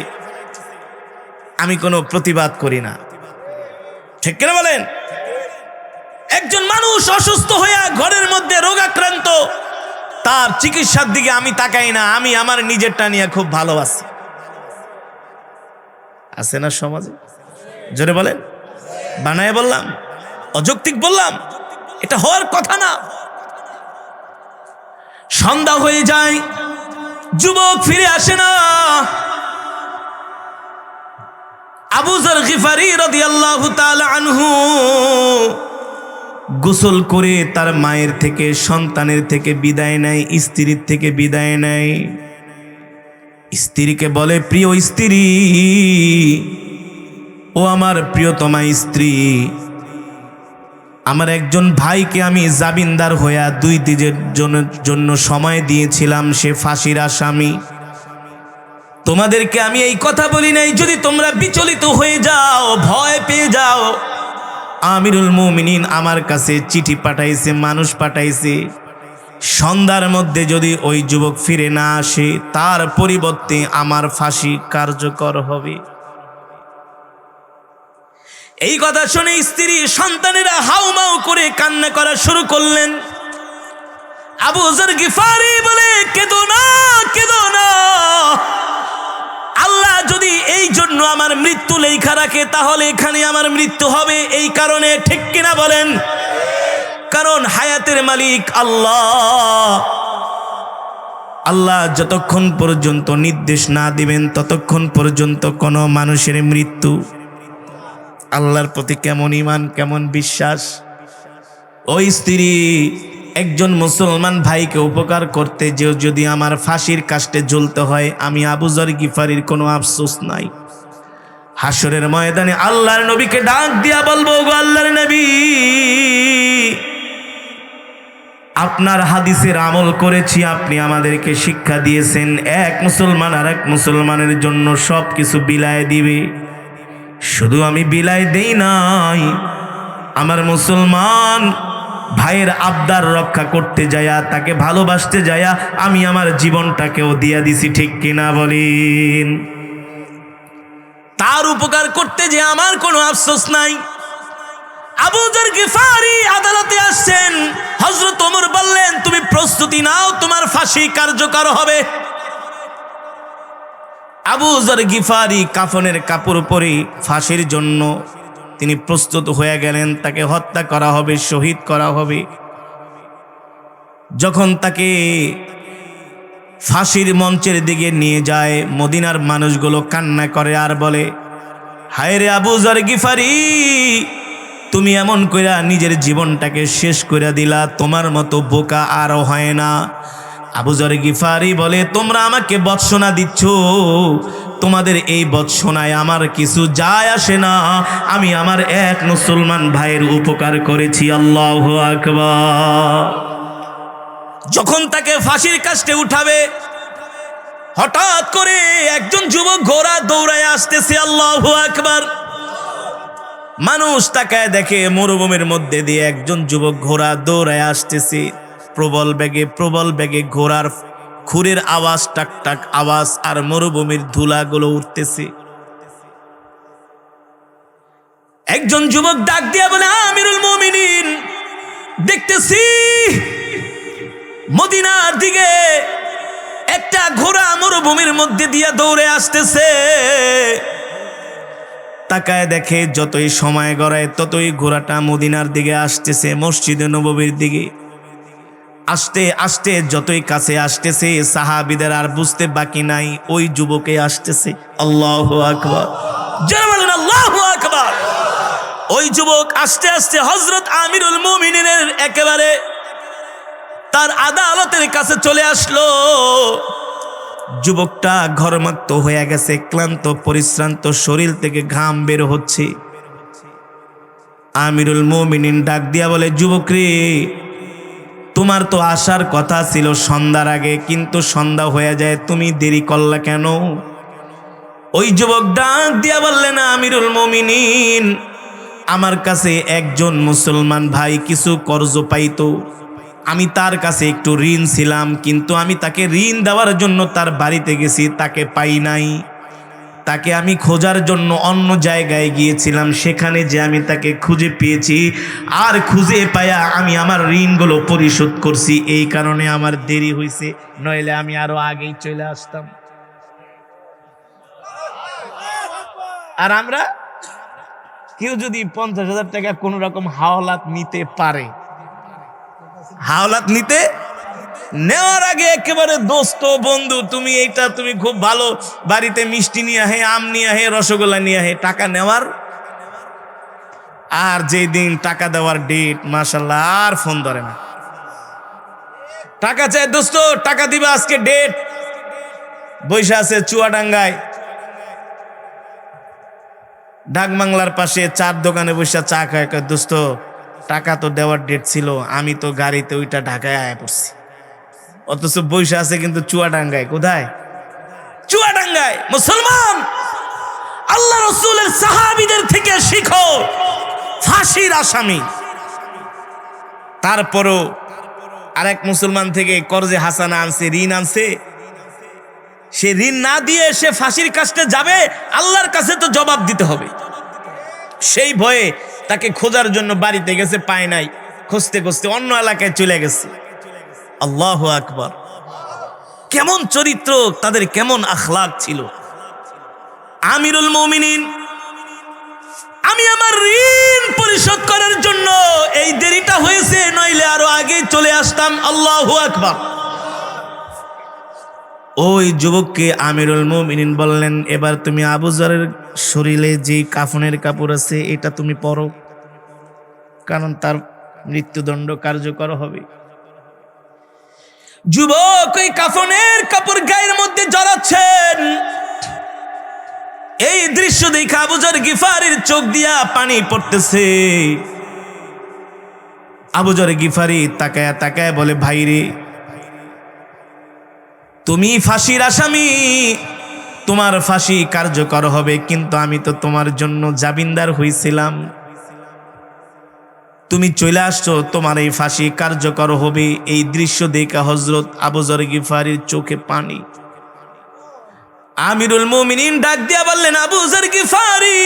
আমি কোনো প্রতিবাদ করি না, ঠিক কিনা বলেন? একজন মানুষ অসুস্থ হইয়া ঘরের মধ্যে রোগাক্রান্ত, তার চিকিৎসার দিকে আমি তাকাই না, আমি আমার নিজেরটা নিয়ে খুব ভালো আছি। আছে না সমাজে? জোরে বলেন। বানায় বললাম? অযৌক্তিক বললাম? এটা হওয়ার কথা না। সন্ধ্যা হয়ে যায়, যুবক ফিরে আসে না। আবু যর গিফারি রাদিয়াল্লাহু তাআলা আনহু গোসল করে তার মায়ের থেকে, সন্তানের থেকে বিদায় নেয়, স্ত্রীর থেকে বিদায় নেয়। স্ত্রীকে বলে, প্রিয় স্ত্রী, ও আমার প্রিয়তমা স্ত্রী, আমার একজন ভাইকে আমি জামিনদার হইয়া 2 দিনের জন্য সময় দিয়েছিলাম, সে ফাঁসির আসামি। তোমাদেরকে আমি এই কথা বলি নাই যদি তোমরা বিচলিত হয়ে যাও, ভয় পেয়ে যাও। আমিরুল মুমিনিন আমার কাছে চিঠি পাঠাইছে, মানুষ পাঠাইছে, সন্ধ্যার মধ্যে যদি ওই যুবক ফিরে না আসে, তার পরিবর্তে আমার ফাঁসি কার্যকর হবে। এই কথা শুনে স্ত্রী সন্তানেরা হাউমাউ করে কান্না করা শুরু করলেন। আবু যর গিফারি বলে, কেঁদো না, কেঁদো না, আল্লাহ যদি এই জন্য আমার মৃত্যু লেখা রাখে তাহলে এখানে আমার মৃত্যু হবে, এই কারণে, ঠিক কিনা বলেন? কারণ হায়াতের মালিক আল্লাহ। আল্লাহ যতক্ষণ পর্যন্ত নির্দেশ না দিবেন ততক্ষণ পর্যন্ত কোনো মানুষের মৃত্যু। আল্লাহর প্রতি কেমন ঈমান, কেমন বিশ্বাস! ওই স্ত্রী একজন মুসলমান ভাইকে উপকার করতে যে যদি আমার ফাঁসির কাস্টে ঝুলতে হয়, আমি আবু যর গিফারির কোনো আফসোস নাই। হাসরের ময়দানে আল্লাহর নবীকে ডাক দিয়া বলবো, গো আল্লাহর নবী, আপনার হাদিসের আমল করেছি, আপনি আমাদেরকে শিক্ষা দিয়েছেন এক মুসলমান আর এক মুসলমানের জন্য সব কিছু বিলায় দিবে। শুধু আমি বিলায় দেই নাই, আমার মুসলমান ভাইয়ের আবদার রক্ষা করতে যায়া, তাকে ভালোবাসতে যায়া আমি আমার জীবনটাকেও দিয়া দিছি, ঠিক কিনা বলেন? তার উপকার করতে যে আমার কোনো আফসোস নাই। আবু যর গিফারি আদালতে আসছেন, হযরত ওমর বললেন, তুমি প্রস্তুতি নাও, তোমার ফাঁসি কার্যকর হবে। আবু যর গিফারি কাফনের কাপড় পরে ফাঁসির জন্য তিনি প্রস্তুত হয়ে গেলেন, তাকে হত্যা করা হবে, শহীদ করা হবে। যখন তাকে ফাঁসির মঞ্চের দিকে নিয়ে যায়, মদিনার মানুষগুলো কান্না করে আর বলে, হায় রে আবু যর গিফারি, তুমি এমন কইরা নিজের জীবনটাকে শেষ করে দিলা, তোমার মতো বোকা আর হয় না। আবু যর গিফারি বলে, তোমরা আমাকে বৎসনা দিচ্ছ, তোমাদের এই বৎসনায় আমার কিছু যায় আসে না, আমি আমার এক মুসলমান ভাইয়ের উপকার করেছি। আল্লাহু আকবার। যখন তাকে ফাঁসির কাস্টে উঠাবে, হঠাৎ করে একজন যুবক ঘোড়া দৌড়ায় আসতেছে। আল্লাহু আকবার। মানুষ তাকায় দেখে মরুভূমির মধ্যে দিয়ে একজন যুবক ঘোড়া দৌড়ায় আসতেছে, প্রবল বেগে ঘোড়ার খুরের আওয়াজ, টাক টাক আওয়াজ, আর মরুভূমির ধুলাগুলো উঠতেছে। একজন যুবক ডাক দিয়া বলে, আমিরুল মুমিনিন, দেখতেছি মদিনার দিকে একটা ঘোড়া মরুভূমির মধ্যে দিয়ে দৌড়ে আসতেছে। তাকায় দেখে যতই সময় গড়ায় ততই ঘোড়াটা মদিনার দিকে আসতেছে, মসজিদে নববীর দিকে। আস্তে আস্তে যতই কাছে আসতেছে, সাহাবীদের আর বুঝতে বাকি নাই ওই যুবকে আসতেছে। আল্লাহু আকবার। যারা বলেন আল্লাহু আকবার। ওই যুবক আস্তে আস্তে হযরত আমিরুল মুমিনিনের একেবারে তার আদালতের কাছে চলে আসলো। যুবকটা ঘর্মাক্ত হয়ে গেছে, ক্লান্ত পরিশ্রান্ত, শরীর থেকে ঘাম বের হচ্ছে। আমিরুল মুমিনিন ডাক দিয়া বলে, যুবক রে, তোমার তো আসার কথা ছিল সন্ধ্যার আগে, কিন্তু সন্ধ্যা হয়ে যায়, তুমি দেরি করলা কেন? ওই যুবক ডাক দিয়া বললেন, আমিরুল মুমিনিন, আমার কাছে একজন মুসলমান ভাই কিছু কর্জ পাইতো, আমি তার কাছে একটু ঋণ ছিলাম, কিন্তু আমি তাকে ঋণ দেওয়ার জন্য তার বাড়িতে গেছি, তাকে পাই নাই। তাকে আমি খোঁজার জন্য অন্য জায়গায় গিয়েছিলাম, সেখানে যে আমি তাকে খুঁজে পেয়েছি, আর খুঁজে পায়া আমি আমার ঋণগুলো পরিশোধ করছি, এই কারণে আমার দেরি হয়েছে, নইলে আমি আরো আগেই চলে আসতাম। আর আমরা কেউ যদি 50,000 টাকা কোন রকম হাওলাত নিতে পারে, হাওলাত নেওয়ার আগে একেবারে দোস্ত বন্ধু, তুমি এইটা তুমি খুব ভালো, বাড়িতে মিষ্টি নিয়ে আহে, আম নিয়ে আহে, রসগোল্লা নিয়ে আহে, টাকা নেওয়ার। আর যেই দিন টাকা দেওয়ার ডেট, মাশাল্লাহ, আর ফোন ধরে না। টাকা চাই দোস্ত, টাকা দিবা, আজকে ডেট। বৈশা আছে চুয়াডাঙ্গায়, ডাকবাংলার পাশে চার দোকানে বসে চা খায়, দোস্ত টাকা তো দেওয়ার ডেট ছিল, আমি তো গাড়িতে ওইটা ঢাকায় আয়া পড়ছি, অথচ বৈশা আছে কিন্তু চুয়াডাঙ্গায়। কোথায়? চুয়াডাঙ্গায়। মুসলমান, আল্লাহ রসুলের সাহাবীদের থেকে শিখো, ফাঁসির আসামি। তারপরও আরেক মুসলমান থেকে কর্জে হাসানা আনছে, ঋণ আনছে, সে ঋণ না দিয়ে সে ফাঁসির কাছে যাবে, আল্লাহর কাছে তো জবাব দিতে হবে। সেই ভয়ে তাকে খোঁজার জন্য বাড়িতে গেছে, পায় নাই, খুঁজতে খুঁজতে অন্য এলাকায় চলে গেছে। আল্লাহু আকবার। কেমন চরিত্র তাদের, কেমন আখলাক ছিল। আমিরুল মুমিনিন, আমি আমার ঋণ পরিশোধ করার জন্য এই দেরিটা হয়েছে, নইলে আরো আগে চলে আসতাম। আল্লাহু আকবার। ওই যুবককে আমিরুল মুমিনিন বললেন, এবার তুমি আবু যরের শরীরে যে কাফনের কাপড় আছে এটা তুমি পরো, কারণ তার মৃত্যুদণ্ড কার্যকর হবে। যুবক ওই কাফনের কাপড় গায়ের মধ্যে জড়াচ্ছেন। এই দৃশ্য দেখে আবু যর গিফারির চোখ দিয়া পানি পড়তেছে। আবু যর গিফারি তাকায়া তাকায়া বলে, ভাইরে, তুমি ফাঁসির আসামি, তোমার ফাঁসি কার্যকর হবে, কিন্তু আমি তো তোমার জন্য জামিনদার হইছিলাম, তুমি চলে আসছো, তোমার এই ফাঁসি কার্যকর হবে। এই দৃশ্য দেখে হযরত আবু যর গিফারির চোখে পানি। আমিরুল মুমিনিন ডাক দিয়া বললেন, আবু যর গিফারি,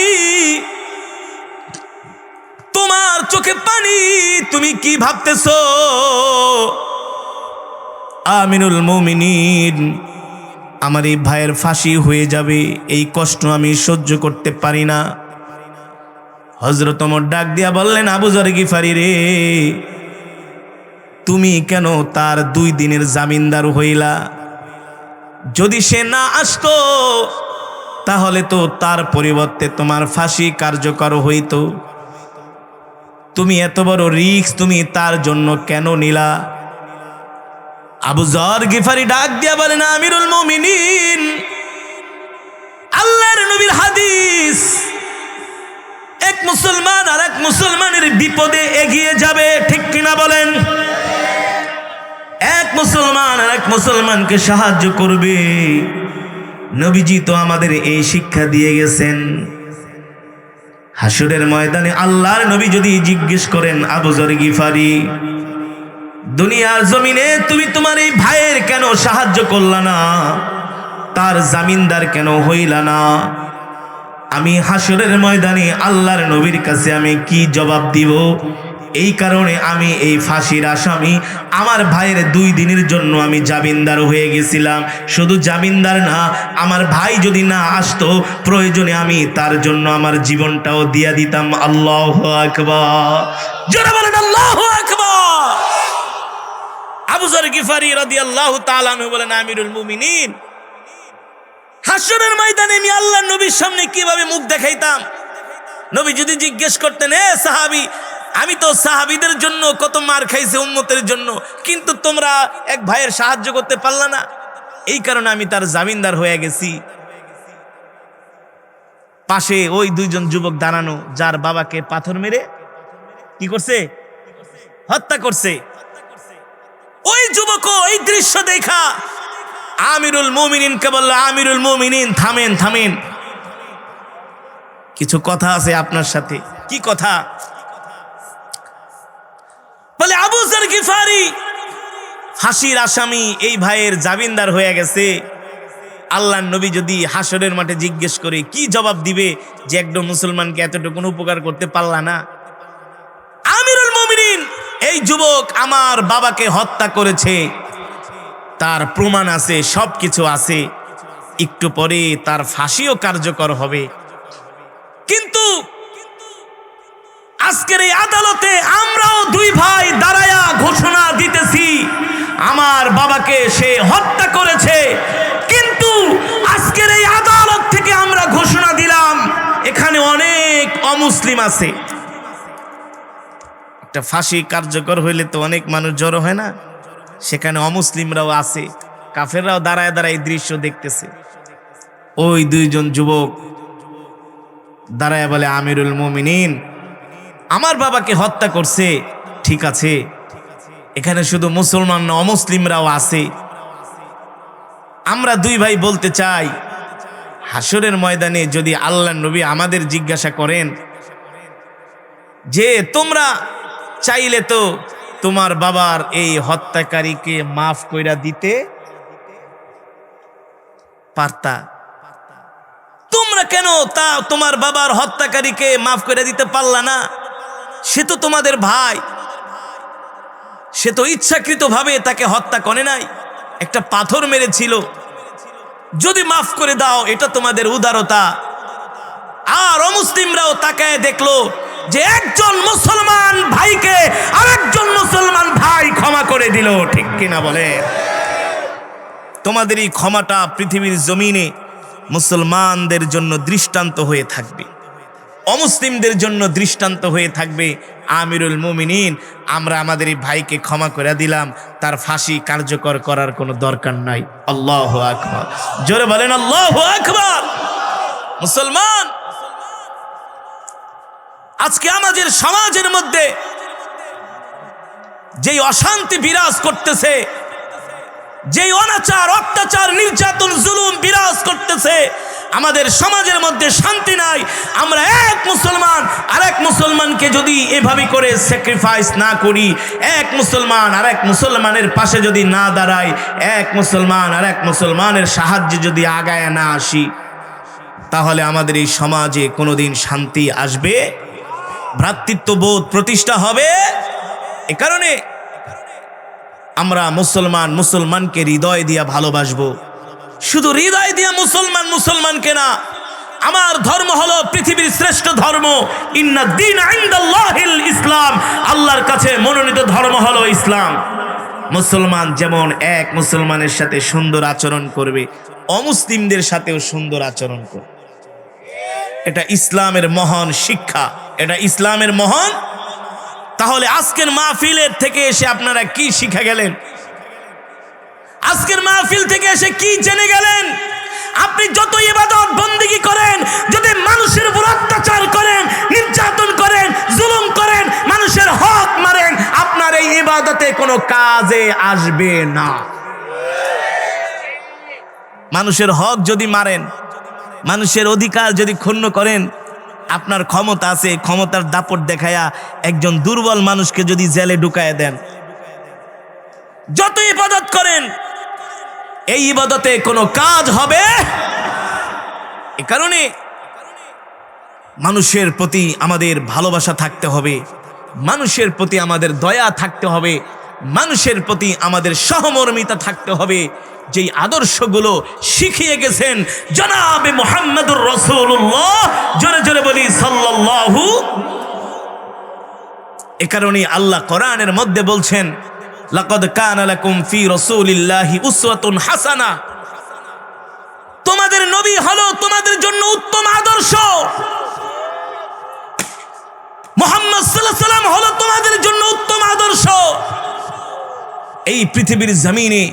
তোমার চোখে পানি, তুমি কি ভাবতেছো? আমিরুল মুমিনিন, আমার এই ভাইয়ের ফাঁসি হয়ে যাবে, এই কষ্ট আমি সহ্য করতে পারি না। হযরত ওমর ডাক দিয়া বললেন, আবু যর গিফারি রে, তুমি কেন তার 2 দিনের জামিনদার হইলা? যদি সে না আসতো তাহলে তো তার পরিবর্তে তোমার ফাঁসি কার্যকর হইতো। তুমি এত বড় রিস্ক তুমি তার জন্য কেন নিলা? আবু যর গিফারি ডাক দিয়া বলেন, আমিরুল মুমিনিন, আল্লাহর নবীর হাদিস, এক মুসলমান আর এক মুসলমানের বিপদে এগিয়ে যাবে, ঠিক কিনা বলেন? এক মুসলমান আর এক মুসলমানকে সাহায্য করবে। নবীজি তো আমাদের এই শিক্ষা দিয়ে গেছেন। হাসরের ময়দানে আল্লাহর নবী যদি জিজ্ঞেস করেন, আবু যর গিফারি, দুনিয়ার জমিনে তুমি তোমার এই ভাইয়ের কেন সাহায্য করলা না, তার জামিনদার কেন হইলা না? আমি হাসরের ময়দানে আল্লাহর নবীর কাছে আমি কি জবাব দিব? এই কারণে আমি এই ফাঁসির আসামি, আমার ভাইয়ের 2 দিনের জন্য আমি জামিনদার হয়ে গেছিলাম। শুধু জামিনদার না, আমার ভাই যদি না আসতো, প্রয়োজনে আমি তার জন্য আমার জীবনটাও দিয়া দিতাম। আল্লাহু আকবার। জোরে বলেন আল্লাহু আকবার। আবু যর গিফারি রাদিয়াল্লাহু তাআলা আনহু বলেন, আমিরুল মুমিনিন, হাসরের ময়দানে আমি আল্লাহর নবীর সামনে কিভাবে মুখ দেখাইতাম? নবী যদি জিজ্ঞেস করতেন, এ সাহাবী, আমি তো সাহাবীদের জন্য কত মার খাইছে উম্মতের জন্য, কিন্তু তোমরা এক ভাইয়ের সাহায্য করতে পারলা না, এই কারণে আমি তার জামিনদার হয়ে গেছি। পাশে ওই 2 জন যুবক দাঁড়ানো, যার বাবাকে পাথর মেরে কি করছে? হত্যা করছে। ওই যুবক এই দৃশ্য দেখা আমিরুল মুমিনিনকে বলল, আমিরুল মুমিনিন থামেন থামেন, কিছু কথা আছে আপনার সাথে। কি কথা? বলে আবু যর গিফারি ফাঁসির আসামি, এই ভাইয়ের জামিনদার হয়ে গেছে। আল্লাহর নবী যদি হাসরের মাঠে জিজ্ঞেস করে কি জবাব দিবে যে একজন মুসলমানকে এতটুকু উপকার করতে পারলা না? আমিরুল মুমিনিন, এই যুবক আমার বাবাকে হত্যা করেছে, তার প্রমাণ আছে, সবকিছু আছে, একটু পরে তার ফাঁসিও কার্যকর হবে। কিন্তু আজকের এই আদালতে আমরাও দুই ভাই দাঁড়ায়া ঘোষণা দিতেছি আমার বাবাকে সে হত্যা করেছে, কিন্তু আজকের এই আদালত থেকে আমরা ঘোষণা দিলাম এখানে অনেক অমুসলিম আছে। একটা ফাঁসি কার্যকর হইলে তো অনেক মানুষ জড়ো হয় না? সেখানে অমুসলিমরাও আছে, কাফেররাও দাঁড়ায় দাঁড়ায় দৃশ্য দেখতেছে। ওই দুইজন যুবক দাঁড়ায় বলে, আমিরুল মুমিনিন আমার বাবাকে হত্যা করছে, ঠিক আছে, এখানে শুধু মুসলমান না অমুসলিমরাও আছে। আমরা দুই ভাই বলতে চাই, হাসরের ময়দানে যদি আল্লাহর নবী আমাদের জিজ্ঞাসা করেন যে তোমরা চাইলে তো তোমার বাবার এই হত্যাকারীকে মাফ কইরা দিতে পারতা, তোমরা কেন তা তোমার বাবার হত্যাকারীকে মাফ করে দিতে পারলা না? সে তো তোমাদের ভাই, সে তো ইচ্ছাকৃতভাবে তাকে হত্যা করে নাই, একটা পাথর মেরেছিল, যদি মাফ করে দাও এটা তোমাদের উদারতা। আর অমুসলিমরাও তাকায় দেখলো যে একজন মুসলমান ভাইকে আরেকজন মুসলমান ভাই ক্ষমা করে দিল, ঠিক কিনা বলে? তোমাদের এই ক্ষমাটা পৃথিবীর জমিনে মুসলমানদের জন্য দৃষ্টান্ত হয়ে থাকবে, অমুসলিমদের জন্য দৃষ্টান্ত হয়ে থাকবে। আমিরুল মুমিনিন আমরা আমাদের এই ভাইকে ক্ষমা করে দিলাম, তার ফাঁসি কার্যকর করার কোনো দরকার নাই। আল্লাহু আকবার, জোরে বলেন আল্লাহু আকবার। মুসলমান, আজকে আমাদের সমাজের মধ্যে যেই অশান্তি বিরাজ করতেছে, যেই অনাচার অত্যাচার নির্যাতন জুলুম বিরাজ করতেছে, আমাদের সমাজের মধ্যে শান্তি নাই। আমরা এক মুসলমান আরেক মুসলমানকে যদি এভাবে করে স্যাক্রিফাইস না করি, এক মুসলমান আরেক মুসলমানের পাশে যদি না দাঁড়াই, এক মুসলমান আরেক মুসলমানের সাহায্যে যদি আগায় না আসি, তাহলে আমাদের এই সমাজে কোনোদিন শান্তি আসবে, ভ্রাতৃত্ববোধ প্রতিষ্ঠা হবে। এ কারণে আমরা মুসলমানকে হৃদয় দিয়া ভালোবাসবো, শুধু হৃদয় দিয়া মুসলমানকে না। আমার ধর্ম হলো পৃথিবীর শ্রেষ্ঠ ধর্ম, ইন্নাদ-দীন ইনদাল্লাহিল ইসলাম, আল্লাহর কাছে মনোনীত ধর্ম হলো ইসলাম। মুসলমান যেমন এক মুসলমানের সাথে সুন্দর আচরণ করবে, অমুসলিমদের সাথেও সুন্দর আচরণ করবে। এটা ইসলামের মহান শিক্ষা, এটা ইসলামের মহান। তাহলে আজকের মাহফিলের থেকে এসে আপনারা কি শিখে গেলেন? আজকের মাহফিল থেকে এসে কি জেনে গেলেন? আপনি যত ইবাদত বন্দেগী করেন, যদি মানুষের উপর অত্যাচার করেন, নির্যাতন করেন, জুলুম করেন, মানুষের হক মারেন, আপনার এই ইবাদতে কোনো কাজে আসবে না। মানুষের হক যদি মারেন, মানুষের অধিকার যদি ক্ষুণ্ণ করেন, আপনার ক্ষমতা আছে, ক্ষমতার দাপট দেখায়া একজন দুর্বল মানুষকে যদি জেলে ঢুকায় দেন, যত ইবাদত করেন, এই ইবাদতে কোনো কাজ হবে। এ কারণে মানুষের প্রতি আমাদের ভালোবাসা থাকতে হবে, মানুষের প্রতি আমাদের দয়া থাকতে হবে, মানুষের প্রতি আমাদের সহমর্মিতা থাকতে হবে, যেই আদর্শগুলো শিখিয়ে গেছেন জনাবে মুহাম্মদুর রাসূলুল্লাহ, জোরে জোরে বলি সাল্লাল্লাহু। এ কারণে আল্লাহ কোরআনের মধ্যে বলছেন, লাকাদ কানা লাকুম ফি রাসূলিল্লাহি উসওয়াতুন হাসানা, তোমাদের নবী হলো তোমাদের জন্য উত্তম আদর্শ, মুহাম্মদ সাল্লাল্লাহু আলাইহি সাল্লাম হলো তোমাদের জন্য উত্তম আদর্শ। এই পৃথিবীর জমিনে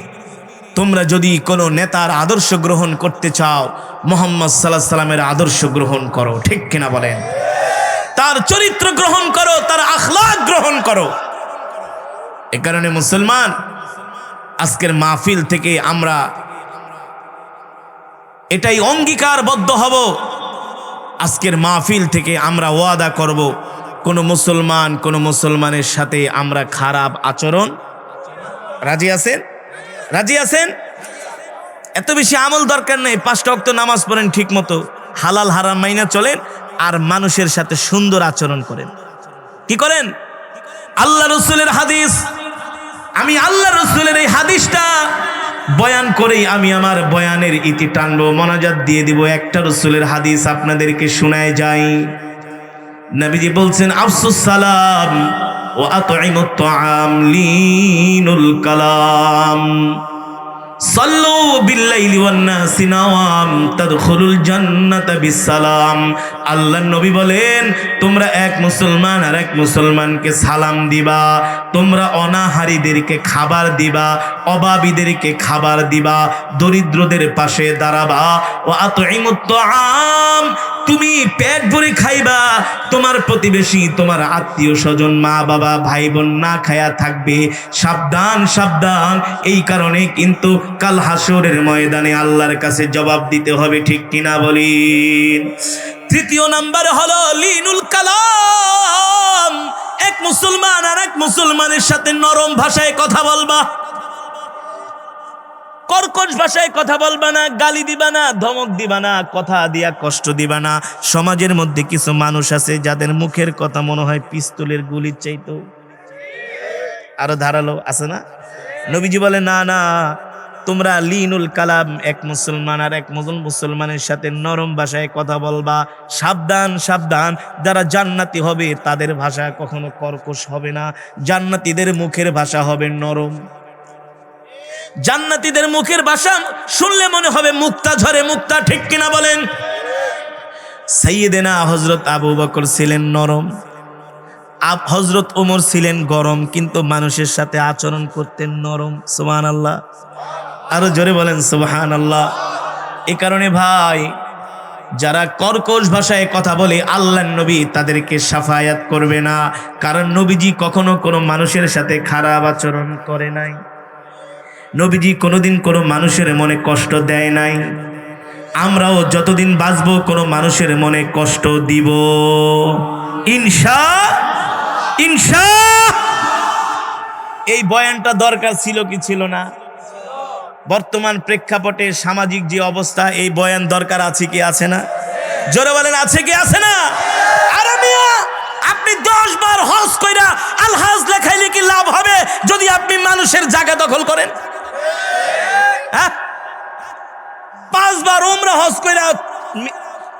তোমরা যদি কোনো নেতার আদর্শ গ্রহণ করতে চাও, মুহাম্মদ সাল্লাল্লাহু আলাইহি সাল্লামের আদর্শ গ্রহণ করো, ঠিক কিনা বলেন? তার চরিত্র গ্রহণ করো, তার আখলাক গ্রহণ করো। এ কারণে মুসলমান, আজকের মাহফিল থেকে আমরা এটাই অঙ্গীকারবদ্ধ হব, আজকের মাহফিল থেকে আমরা ওয়াদা করব কোনো মুসলমানের সাথে আমরা খারাপ আচরণ। রাজি আছেন? রাজি আছেন? এত বেশি আমল দরকার নেই, 5 ওয়াক্ত নামাজ পড়েন ঠিক মতো, হালাল হারাম মাইনা চলেন, আর মানুষের সাথে সুন্দর আচরণ করেন। কি করেন? আল্লাহ রসুলের হাদিস, আমি আল্লাহ রসুলের এই হাদিসটা বয়ান করেই আমি আমার বয়ানের ইতি টানবো, মোনাজাত দিয়ে দিব। একটা রসুলের হাদিস আপনাদেরকে শোনায় যাই। নবীজি বলছেন, আফসুস সালাম ওয়া আতঈমুত তাআম লিনুল কালাম সাল্লু বিল্লাইলি ওয়ান নাসি নাওয়াম তাদখুলুল জান্নাতা বিসসালাম। আল্লাহর নবী বলেন, তোমরা এক মুসলমান আর এক মুসলমানকে সালাম দিবা, তোমরা অনাহারীদেরকে খাবার দিবা, অভাবীদেরকে খাবার দিবা, দরিদ্রদের পাশে দাঁড়াবা। ওয়া আতঈমুত তাআম, তুমি পেট ভরে খাইবা, তোমার প্রতিবেশী, তোমার আত্মীয় স্বজন, মা বাবা, ভাই বোন না খায়া থাকবে। সাবধান সাবধান, এই কারণে কিন্তু কাল হাসরের ময়দানে আল্লাহর কাছে জবাব দিতে হবে, ঠিক কিনা বলেন? তৃতীয় নাম্বার হলো লিনুল কালাম, এক মুসলমান আর এক মুসলমানের সাথে নরম ভাষায় কথা বলবা, কর্কশ ভাষায় কথা বলবা না, গালি দিবা না, ধমক দিবা না, কথা দিয়া কষ্ট দিবা না। সমাজের মধ্যে কিছু মানুষ আছে যাদের মুখের কথা মনে হয় পিস্তলের গুলির চাইতো আরো ধারালো, আছে না? নবীজি বলে, না না, তোমরা লিনুল কালাম, এক মুসলমান আর এক মুসলমানের সাথে নরম ভাষায় কথা বলবা। সাবধান সাবধান, যারা জান্নাতি হবে তাদের ভাষা কখনো কর্কশ হবে না, জান্নাতীদের মুখের ভাষা হবে নরম। জান্নাতীদের মুখের ভাষা শুনলে মনে হবে মুক্তা ঝরে মুক্তা, ঠিক কিনা বলেন? সাইয়েদেনা হযরত আবু বকর ছিলেন নরম, হযরত ওমর ছিলেন গরম, কিন্তু মানুষের সাথে আচরণ করতেন নরম। সুবহানাল্লাহ, আরো জোরে বলেন সুবহানাল্লাহ। এই কারণে ভাই, যারা কর্কশ ভাষায় কথা বলে আল্লাহর নবী তাদেরকে শাফায়াত করবে না, কারণ নবীজি কখনো কোনো মানুষের সাথে খারাপ আচরণ করে নাই, নবীজি কোনোদিন কোনো মানুষের মনে কষ্ট দেয় নাই। আমরাও যতদিন বাঁচবো কোনো মানুষের মনে কষ্ট দিব ইনশা। এই বয়ানটা দরকার ছিল কি ছিল না? বর্তমান প্রেক্ষাপটে সামাজিক যে অবস্থা, এই বয়ান দরকার আছে কি আছে না? জোরে বলেন, আছে কি আছে না? আরে মিয়া, আপনি 10 বার হজ কইরা আলহাজ লেখাইলে কি লাভ হবে যদি আপনি মানুষের জায়গা দখল করেন? হ্যাঁ, 5 বার উমরা হজ কইরা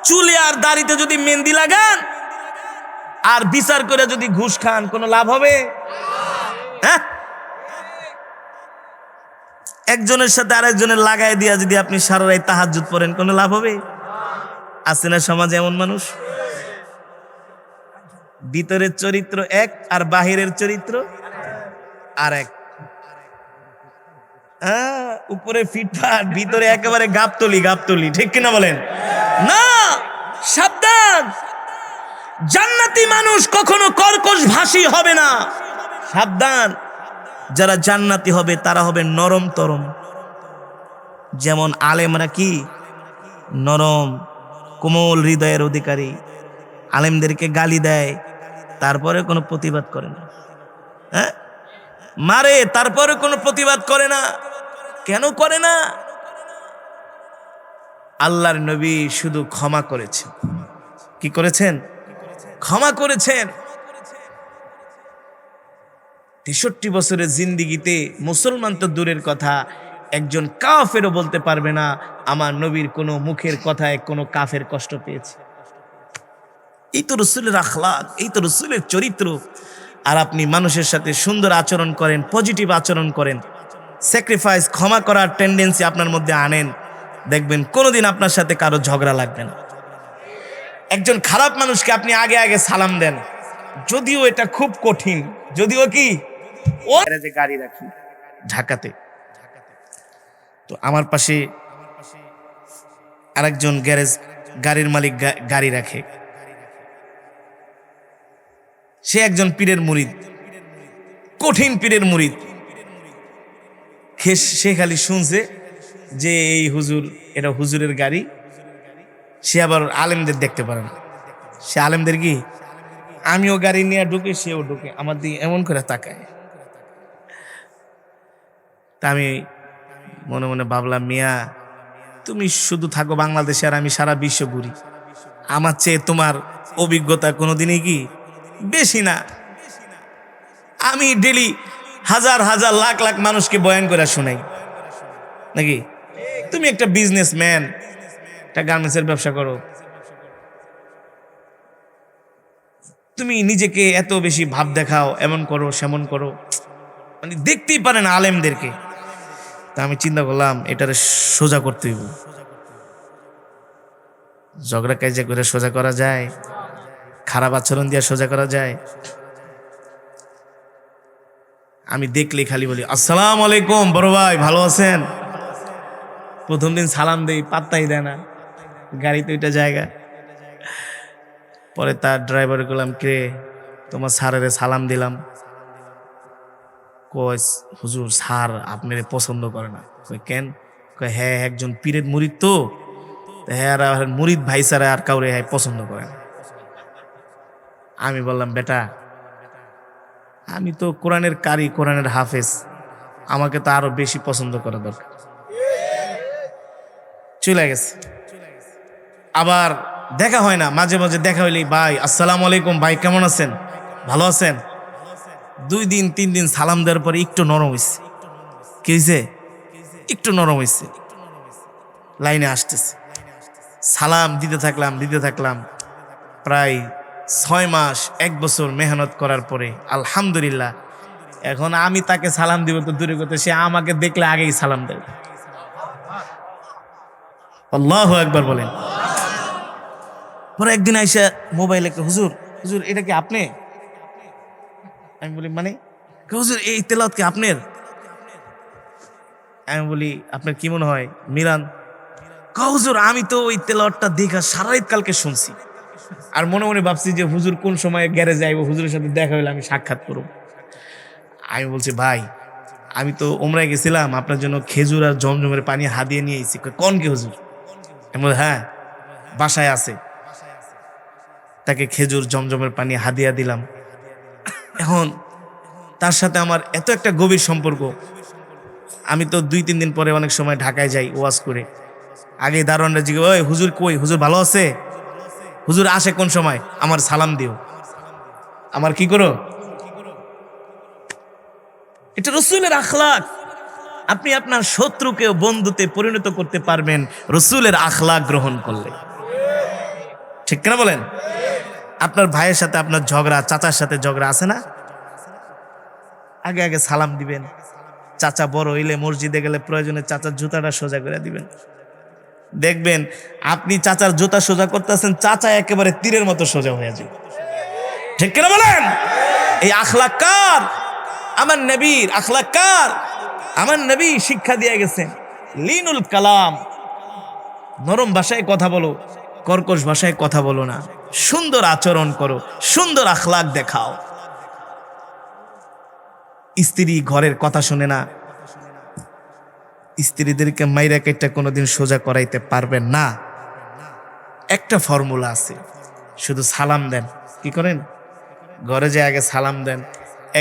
চুলে আর দাড়িতে যদি মেহেন্দি লাগান আর বিচার করে যদি ঘুষ খান, কোনো লাভ হবে? হ্যাঁ, একজনের সাথে আরেকজনের লাগাই দিয়া যদি আপনি সারা রাত তাহাজ্জুদ পড়েন, কোনো লাভ হবে? আছে না সমাজে এমন মানুষ? ভিতরের চরিত্র এক আর বাহিরের চরিত্র আর এক। উপরে ফিটফাট, ভিতরে একেবারে গাবতলি, ঠিক কিনা বলেন? না, সাবধান, জান্নাতি মানুষ কখনো কর্কশ ভাষী হবে না। সাবধান, যারা জান্নাতি হবে তারা হবে নরম তরম। যেমন আলেমরা কি নরম কোমল হৃদয়ের অধিকারী, আলেমদেরকে গালি দেয় তারপরে কোনো প্রতিবাদ করে না, হ্যাঁ, মারে তারপরে কোনো প্রতিবাদ করে না। কেন করে না? আল্লাহর নবী শুধু ক্ষমা করেছেন। কি করেছেন? ক্ষমা করেছেন। 63 বছরের জিন্দিগিতে মুসলমান তো দূরের কথা, একজন কাফেরও বলতে পারবে না আমার নবীর কোনো মুখের কথায় কোনো কাফের কষ্ট পেয়েছে। এই তো রাসূলের আখলাক, এই তো রাসূলের চরিত্র। আর আপনি মানুষের সাথে সুন্দর আচরণ করেন, পজিটিভ আচরণ করেন, স্যাক্রিফাইস, ক্ষমা করার টেন্ডেন্সি আপনার মধ্যে আনেন, দেখবেন কোনোদিন আপনার সাথে কারো ঝগড়া লাগবে না। একজন খারাপ মানুষকে আপনি আগে আগে সালাম দেন, যদিও এটা খুব কঠিন, যদিও কি ও গাড়ি রাখি ঢাকাতে, তো আমার পাশে আরেকজন গ্যারেজ গাড়ির মালিক গাড়ি রাখে, সে একজন পীরের মুরিদ, কঠিন পীরের মুরিদ। সে খালি শুনছে যে এই হুজুর, এটা হুজুরের গাড়ি। সে আবার আলেমদের দেখতে পারে না। সে আলেমদের কি, আমিও গাড়ি নিয়ে ঢুকে, সেও ঢুকে, আমার দিকে এমন করে তাকায়। তা আমি মনে মনে ভাবলাম, মিয়া তুমি শুধু থাকো বাংলাদেশে আর আমি সারা বিশ্ব ঘুরি, আমার চেয়ে তোমার অভিজ্ঞতা কোনোদিনই কি বেশি না। আমি ডেলি হাজার হাজার লাখ লাখ মানুষকে বয়ান করে শোনাই নাকি? তুমি একটা বিজনেসম্যান, একটা গার্মেন্টসের ব্যবসা করো, তুমি নিজেকে এত বেশি ভাব দেখাও, এমন করো সেমন করো, মানে দেখতেই পারে না আলেমদেরকে। তা আমি চিন্তা করলাম এটারে সোজা করতে হইব। ঝগড়া কাজে করে সোজা করা যায়? খারাপ আচরণ দিয়ে সোজা করা যায়? আমি দেখলে খালি বলি আসসালামু আলাইকুম বড় ভাই, ভালো আছেন? প্রথম দিন সালাম দেই, পাত্তাই দেয় না, গাড়িতে ওইটা জায়গা। পরে তার ড্রাইভার বললাম, কে তোমার স্যারের সালাম দিলাম। কয় হুজুর স্যার আপনারে পছন্দ করে না। কয় কেন? কয় হ্যাঁ একজন পীরের মুরিদ তো, হ্যাঁ আর মুরিদ ভাই স্যার আর কাউরে হ্যাঁ পছন্দ করে না। আমি বললাম, বেটা আমি তো কোরআনের কারি, কোরআনের হাফেজ, আমাকে তো আরো বেশি পছন্দ করা দরকার। চলে গেছে। আবার দেখা হয় না, মাঝে মাঝে দেখা হইলেই ভাই আসসালামু আলাইকুম, ভাই কেমন আছেন, ভালো আছেন? 2 দিন 3 দিন সালাম দেওয়ার পরে একটু নরম হয়েছে। কি হয়েছে? একটু নরম হয়েছে। লাইনে আসতেছে, সালাম দিতে থাকলাম। প্রায় 6 মাস 1 বছর মেহনত করার পরে আলহামদুলিল্লাহ এখন আমি তাকে সালাম দিব তো দূরে কথা, সে আমাকে দেখলে আগেই সালাম দেয়। আল্লাহু আকবার বলেন। পরে একদিন আইসা মোবাইলে, হুজুর হুজুর এটা কি আপনি? আমি বলি মানে? হুজুর এই তেলাওয়াত কি আপনার? আমি বলি আপনার কি মনে হয় মিলান? হুজুর আমি তো ওই তেলাওয়াতটা দেখা সারা রাত কালকে শুনছি, আর মনে মনে ভাবছি যে হুজুর কোন সময় গ্যারেজে আইব, হুজুরের সাথে দেখা হইলে আমি সাক্ষাৎ করব। আমি বলছি ভাই আমি তো ওমরায় গেছিলাম, আপনার জন্য খেজুর আর জমজমের পানি হাদিয়ে নিয়ে এসেছি। কোন কি হুজুর? আমি বলি হ্যাঁ বাসায় আছে। তাকে খেজুর জমজমের পানি হাদিয়া দিলাম। এখন তার সাথে আমার এত একটা গভীর সম্পর্ক, আমি তো 2-3 দিন পরে অনেক সময় ঢাকায় যাই ওয়াজ করে। আগে দারোয়ানরা জিজ্ঞেস, ওই হুজুর কই, হুজুর ভালো আছে, হুজুর আসে কোন সময়, আমার সালাম দিও, আমার কি করো। এটা রাসূলের আখলাক। আপনি আপনার শত্রুকে বন্ধুতে পরিণত করতে পারবেন রাসূলের আখলাক গ্রহণ করলে। ঠিক কিনা বলেন? আপনার ভাইয়ের সাথে আপনার ঝগড়া, চাচার সাথে ঝগড়া আছে না, আগে আগে সালাম দিবেন। চাচা বড় হইলে মসজিদে গেলে প্রয়োজনে চাচার জুতাটা সোজা করে দিবেন। দেখবেন আপনি চাচার জুতা সোজা করতেছেন, চাচা একেবারে তীরের মতো সোজা হয়ে যাবে। ঠিক কিনা বলেন? এই আখলাক কার? আমার নবীর আখলাক কার? আমার নবী শিক্ষা দিয়ে গেছেন লিনুল কালাম, নরম ভাষায় কথা বলো, কর্কশ ভাষায় কথা বলো না, সুন্দর আচরণ করো, সুন্দর আখলাক দেখাও। স্ত্রী ঘরের কথা শুনে না, স্ত্রীদেরকে মাইরা কেটে কোনোদিন সোজা করাইতে পারবেন না। একটা ফর্মুলা আছে, শুধু সালাম দেন। কি করেন? ঘরে যে আগে সালাম দেন।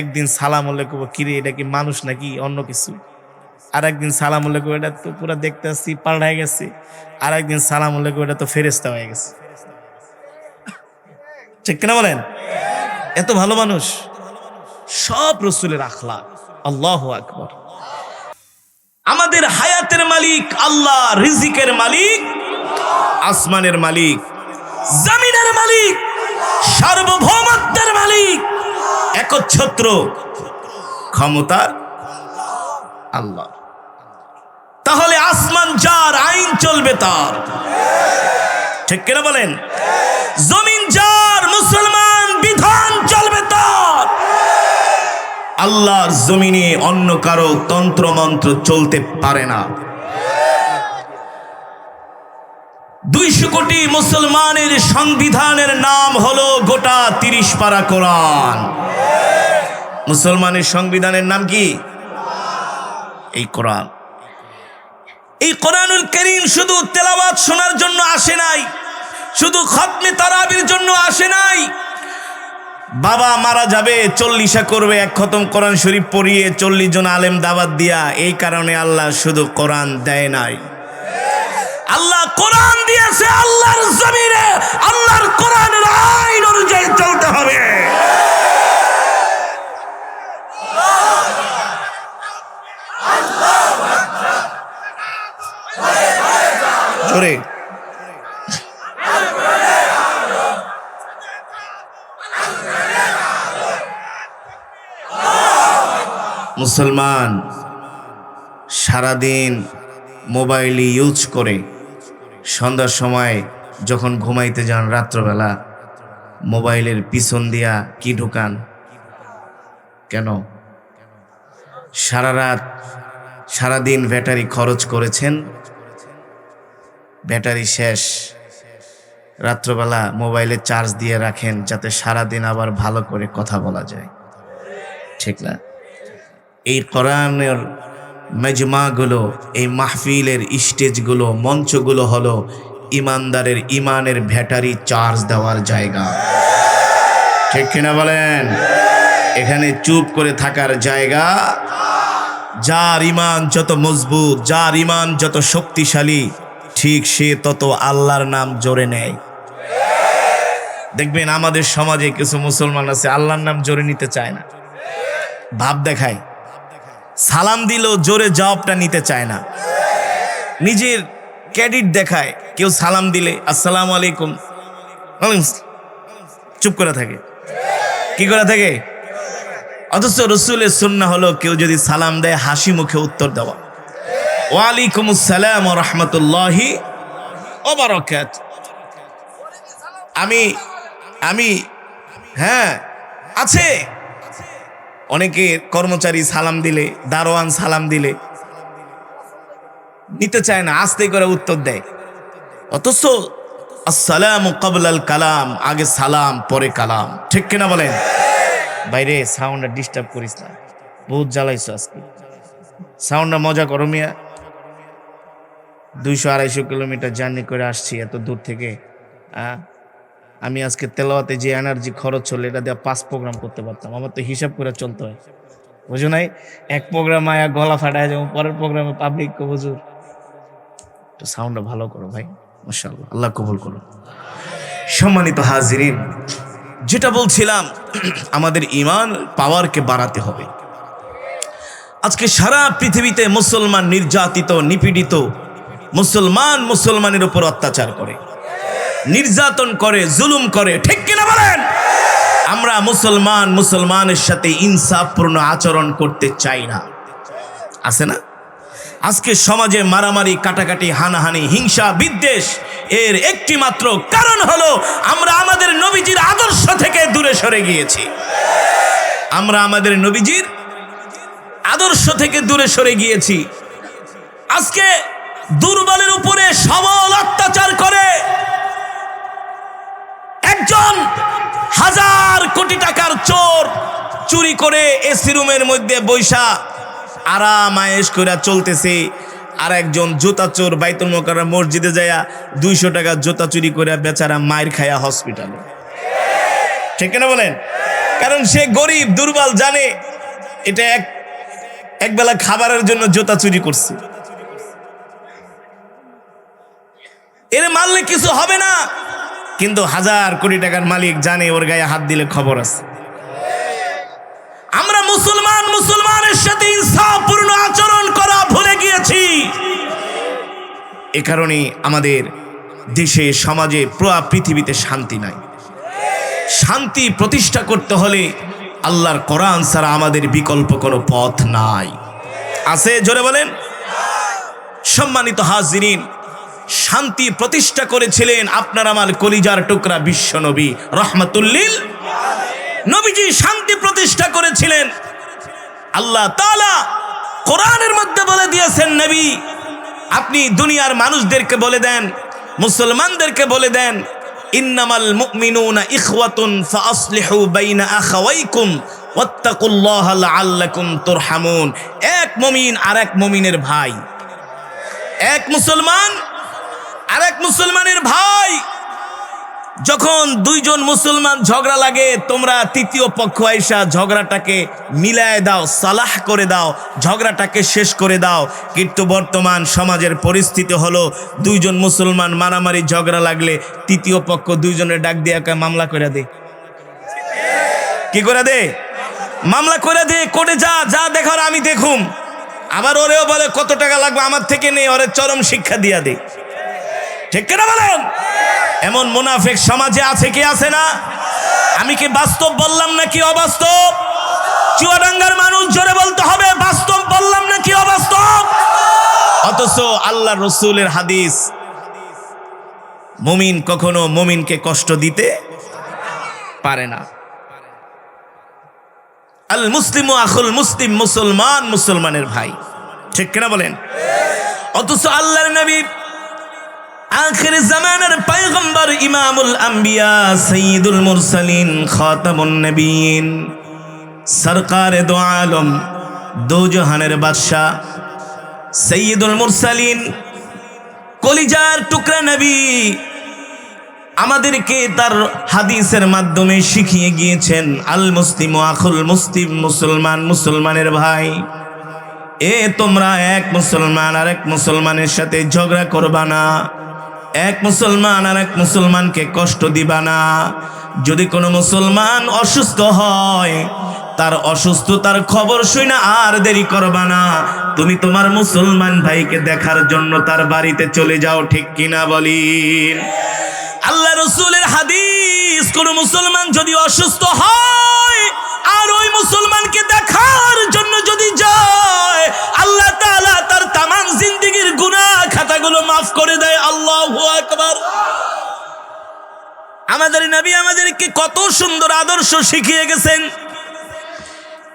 একদিন সালাম হলে কব কিরে এটা কি মানুষ নাকি অন্য কিছু, আর একদিন সালাম হলে কব এটা তো পুরো দেখতে আসছি পাল্টায় গেছে, আর একদিন সালাম হলে কব এটা তো ফেরেশতা হয়ে গেছে। ঠিক কিনা বলেন? এত ভালো মানুষ, সব রাসূলের আখলাক। আল্লাহু আকবার। আমাদের হায়াতের মালিক আল্লাহ, রিজিকের মালিক, আসমানের মালিক, জমিনের মালিক, সার্বভৌমত্বের মালিক, একচ্ছত্র ক্ষমতার আল্লাহ। তাহলে আসমান যার, আইন চলবে তার। ঠিক কিনা বলেন? জমিন যার, মুসলমান বিধান চলবে তার। আল্লাহর জমিনে অন্য কারো তন্ত্র মন্ত্র চলতে পারে না। 200 কোটি মুসলমানের সংবিধানের নাম হলো গোটা 30 পারা কোরআন। মুসলমানের সংবিধানের নাম কি? এই কোরআন। এই কোরআনুল কারীম শুধু তেলাওয়াত শোনার জন্য আসে নাই, শুধু খতমে তারাবির জন্য আসে নাই। বাবা মারা যাবে, 40 করবে, এক খতম কোরআন শরীফ পড়িয়ে 40 জন আলেম দাওয়াত দিয়া, এই কারণে আল্লাহ শুধু কোরআন দেয় নাই। আল্লাহ কোরআন দিয়েছে আল্লাহর জমিনে, আল্লাহর কোরআনের আইন অনুযায়ী চলতে হবে। জোরে মুসলমান সারাদিন মোবাইল ইউজ করে সন্ধ্যার সময় যখন ঘুমাইতে যান, রাত্রবেলা মোবাইলের পিছন দিয়া কি ঢুকান? কেন? সারা রাত সারাদিন ব্যাটারি খরচ করেছেন, ব্যাটারি শেষ, রাত্রবেলা মোবাইলে চার্জ দিয়ে রাখেন যাতে সারাদিন আবার ভালো করে কথা বলা যায়, ঠিক না? এই কোরআনের মেজমাগুলো, এই মাহফিলের স্টেজগুলো, মঞ্চগুলো হলো ইমানদারের ইমানের ব্যাটারি চার্জ দেওয়ার জায়গা, ঠিক কিনা বলেন? এখানে চুপ করে থাকার জায়গা। যার ইমান যত মজবুত, যার ইমান যত শক্তিশালী, ঠিক সে তত আল্লাহর নাম জোরে নেয়। দেখবেন আমাদের সমাজে কিছু মুসলমান আছে আল্লাহর নাম জোরে নিতে চায় না, ভাব দেখায়, সালাম দিলেও জোরে জবাবটা নিতে চায় না, নিজের ক্রেডিট দেখায়। কেউ সালাম দিলে আসসালামু আলাইকুম, চুপ করে থাকে। কি করে থাকে? অথচ রসুলের সুন্নাহ হলো কেউ যদি সালাম দেয় হাসি মুখে উত্তর দেওয়া, ওয়ালাইকুম আসসালাম ওয়া রাহমাতুল্লাহি ওয়া বারাকাতুহু। আমি হ্যাঁ আছে অনেকে কর্মচারী সালাম দিলে, দারোয়ান সালাম দিলে নিতে চায় না, আস্তে করে উত্তর দেয়। অথচ আসসালামু ক্বাবলাল কালাম, আগে সালাম পরে কালাম, ঠিক কিনা বলেন? বাইরে সাউন্ডটা ডিস্টার্ব করিস না, বহুত জ্বালাইছো আজকে। সাউন্ডটা মজা করো মিয়া, 200-250 কিলোমিটার জার্নি করে আসছি এত দূর থেকে। আমি আজকে তেলাওয়াতে যে এনার্জি খরচ হলো এটা দিয়ে 5 প্রোগ্রাম করতে পারতাম। আমার তো হিসাব করে চলতে হয়, বুঝো নাই? এক প্রোগ্রাম আয়া গলা ফাটায় যাবো, পরের প্রোগ্রামে পাবলিক কো হুজুর তো সাউন্ডটা ভালো করো ভাই, মাশাআল্লাহ, আল্লাহ কবুল করুন। সম্মানিত হাজিরিন, যেটা বলছিলাম, আমাদের ঈমান পাওয়ারকে বাড়াতে হবে। আজকে সারা পৃথিবীতে মুসলমান নির্যাতিত, নিপীড়িত, মুসলমানের উপর অত্যাচার করে, নির্যাতন করে, জুলুম করে, ঠিক কিনা বলেন? আমরা মুসলমানের সাথে ইনসাফপূর্ণ আচরণ করতে চাই না, আছে না? আজকে সমাজে মারামারি, কাটাকাটি, হানাহানি, হিংসা, বিদ্বেষ, এর একটি মাত্র কারণ হলো আমরা আমাদের নবীজির আদর্শ থেকে দূরে সরে গিয়েছি। আমরা আমাদের নবীজির আদর্শ থেকে দূরে সরে গিয়েছি। আজকে দুর্বলের উপরে সবল অত্যাচার করে। একজন 1000 কোটি টাকার চোর চুরি করে এসি রুমের মধ্যে বৈশা আরাম আয়েশ করে চলতেছে, আর একজন জুতা চোর বাইতুল মুকাররম মসজিদে যায়া 200 টাকা জুতা চুরি করে বেচারা মায়ের খায়া হসপিটালে, ঠিক না বলেন? কারণ সে গরিব, দুর্বল, জানে এটা একবেলা খাবারের জন্য জুতা চুরি করছে, এর মারলে কিছু হবে না। কিন্তু 1000 কোটি টাকার মালিক জানে ওর গায়ে হাত দিলে খবর আছে। আমরা মুসলমানের সাথে ইনসাফপূর্ণ আচরণ করা ভুলে গিয়েছি। এ কারণে আমাদের দেশে, সমাজে, পুরো পৃথিবীতে শান্তি নাই। শান্তি প্রতিষ্ঠা করতে হলে আল্লাহর কোরআন ছাড়া আমাদের বিকল্প কোনো পথ নাই। আছে? জোরে বলেন। সম্মানিত হাজিরিন, শান্তি প্রতিষ্ঠা করেছিলেন আপনার আমার কলিজার টুকরা বিশ্ব নবী রহমাতুল্লিল নবীজি। শান্তি প্রতিষ্ঠা করেছিলেন। আল্লাহ তাআলা কোরআনের মধ্যে বলে দিয়েছেন, নবী আপনি দুনিয়ার মানুষদেরকে বলে দেন, মুসলমানদেরকে বলে দেন, ইন্নামাল মুমিনুনা ইখওয়াতুন ফাআসলিহু বাইনা আখাওয়াইকুম ওয়াত্তাকুল্লাহা লাআল্লাকুম তুরহামুন। এক মুমিন আরেক মুমিনের ভাই, এক মুসলমান আরেক মুসলমানের ভাই। যখন দুইজন মুসলমান ঝগড়া লাগে, তোমরা তৃতীয় পক্ষ আইসা ঝগড়াটাকে মিলায় দাও, সালাহ করে দাও, ঝগড়াটাকে শেষ করে দাও। কিন্তু বর্তমান সমাজের পরিস্থিতি হলো, দুইজন মুসলমান মারামারি ঝগড়া লাগলে তৃতীয় পক্ষ দুইজনের ডাক দিয়ে মামলা করে দে। কি করে দে? মামলা করে দে, কোর্টে যা, যা দেখার আমি দেখুম। আবার ওরেও বলে কত টাকা লাগবে আমার থেকে নেই, ওরে চরম শিক্ষা দিয়া দে। ঠিক কিনা বলেন? এমন মুনাফিক সমাজে আছে কি আছে না? আমি কি বাস্তব বললাম নাকি অবাস্তব? চুয়াডাঙ্গার মানুষ জোরে বলতে হবে, বাস্তব বললাম নাকি অবাস্তব? অথচ আল্লাহ রসুলের হাদিস, মুমিন কখনো মুমিনকে কষ্ট দিতে পারে না। আল মুসলিমু আখুল মুসলিম, মুসলমান মুসলমানের ভাই। ঠিক কিনা বলেন? অথচ আল্লাহর নবী, আখির জামানার পয়গম্বর, ইমামুল আম্বিয়া, সাইয়্যিদুল মুরসালিন, খাতামুন নবীন, সরকারে দো আলম, দো জাহানের বাদশা, সাইয়্যিদুল মুরসালিন, কলিজার টুকরা নবী আমাদেরকে তার হাদিসের মাধ্যমে শিখিয়ে গিয়েছেন, আল মুসলিমু আখুল মুসলিম, মুসলমান মুসলমানের ভাই। তোমরা এক মুসলমান আর এক মুসলমানের সাথে ঝগড়া করবা না, এক মুসলমান আর এক মুসলমানকে কষ্ট দিবা না। যদি কোনো মুসলমান অসুস্থ হয়, তার অসুস্থতার খবর শুনে আর দেরি করবা না, তুমি তোমার মুসলমান ভাইকে দেখার জন্য তার বাড়িতে চলে যাও। ঠিক কিনা বলেন? আল্লাহ রসুলের হাদিস, কোন মুসলমান যদি অসুস্থ হয় আর ওই মুসলমানকে দেখার জন্য যদি যায়, আল্লাহ তাআলা তার তাম জিন্দেগীর গুনাহ খাতাগুলো মাফ করে দেয়। আল্লাহু আকবার। আমাদের নবী আমাদেরকে কত সুন্দর আদর্শ শিখিয়ে গেছেন,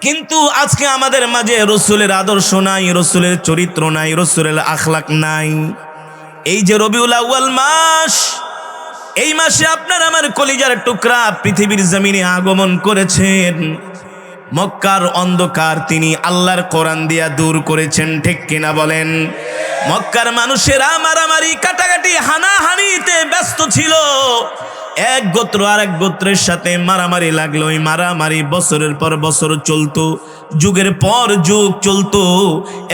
কিন্তু আজকে আমাদের মাঝে রসুলের আদর্শ নাই, রসুলের চরিত্র নাই, রসুলের আখলাক নাই। এই যে রবিউল আউয়াল মাস, এই মাসে আপনার আমার কলিজার টুকরা পৃথিবীর জমিনে আগমন করেছেন। মক্কার অন্ধকার তিনি আল্লাহর কোরআন দিয়া দূর করেছেন। ঠিক কিনা বলেন? মক্কার মানুষেরা মারামারি, কাটাকাটি, হানাহানিতে ব্যস্ত ছিল। এক গোত্র আর এক গোত্রের সাথে মারামারি লাগলো। ওই মারামারি বছরের পর বছর চলতো, যুগের পর যুগ চলতো।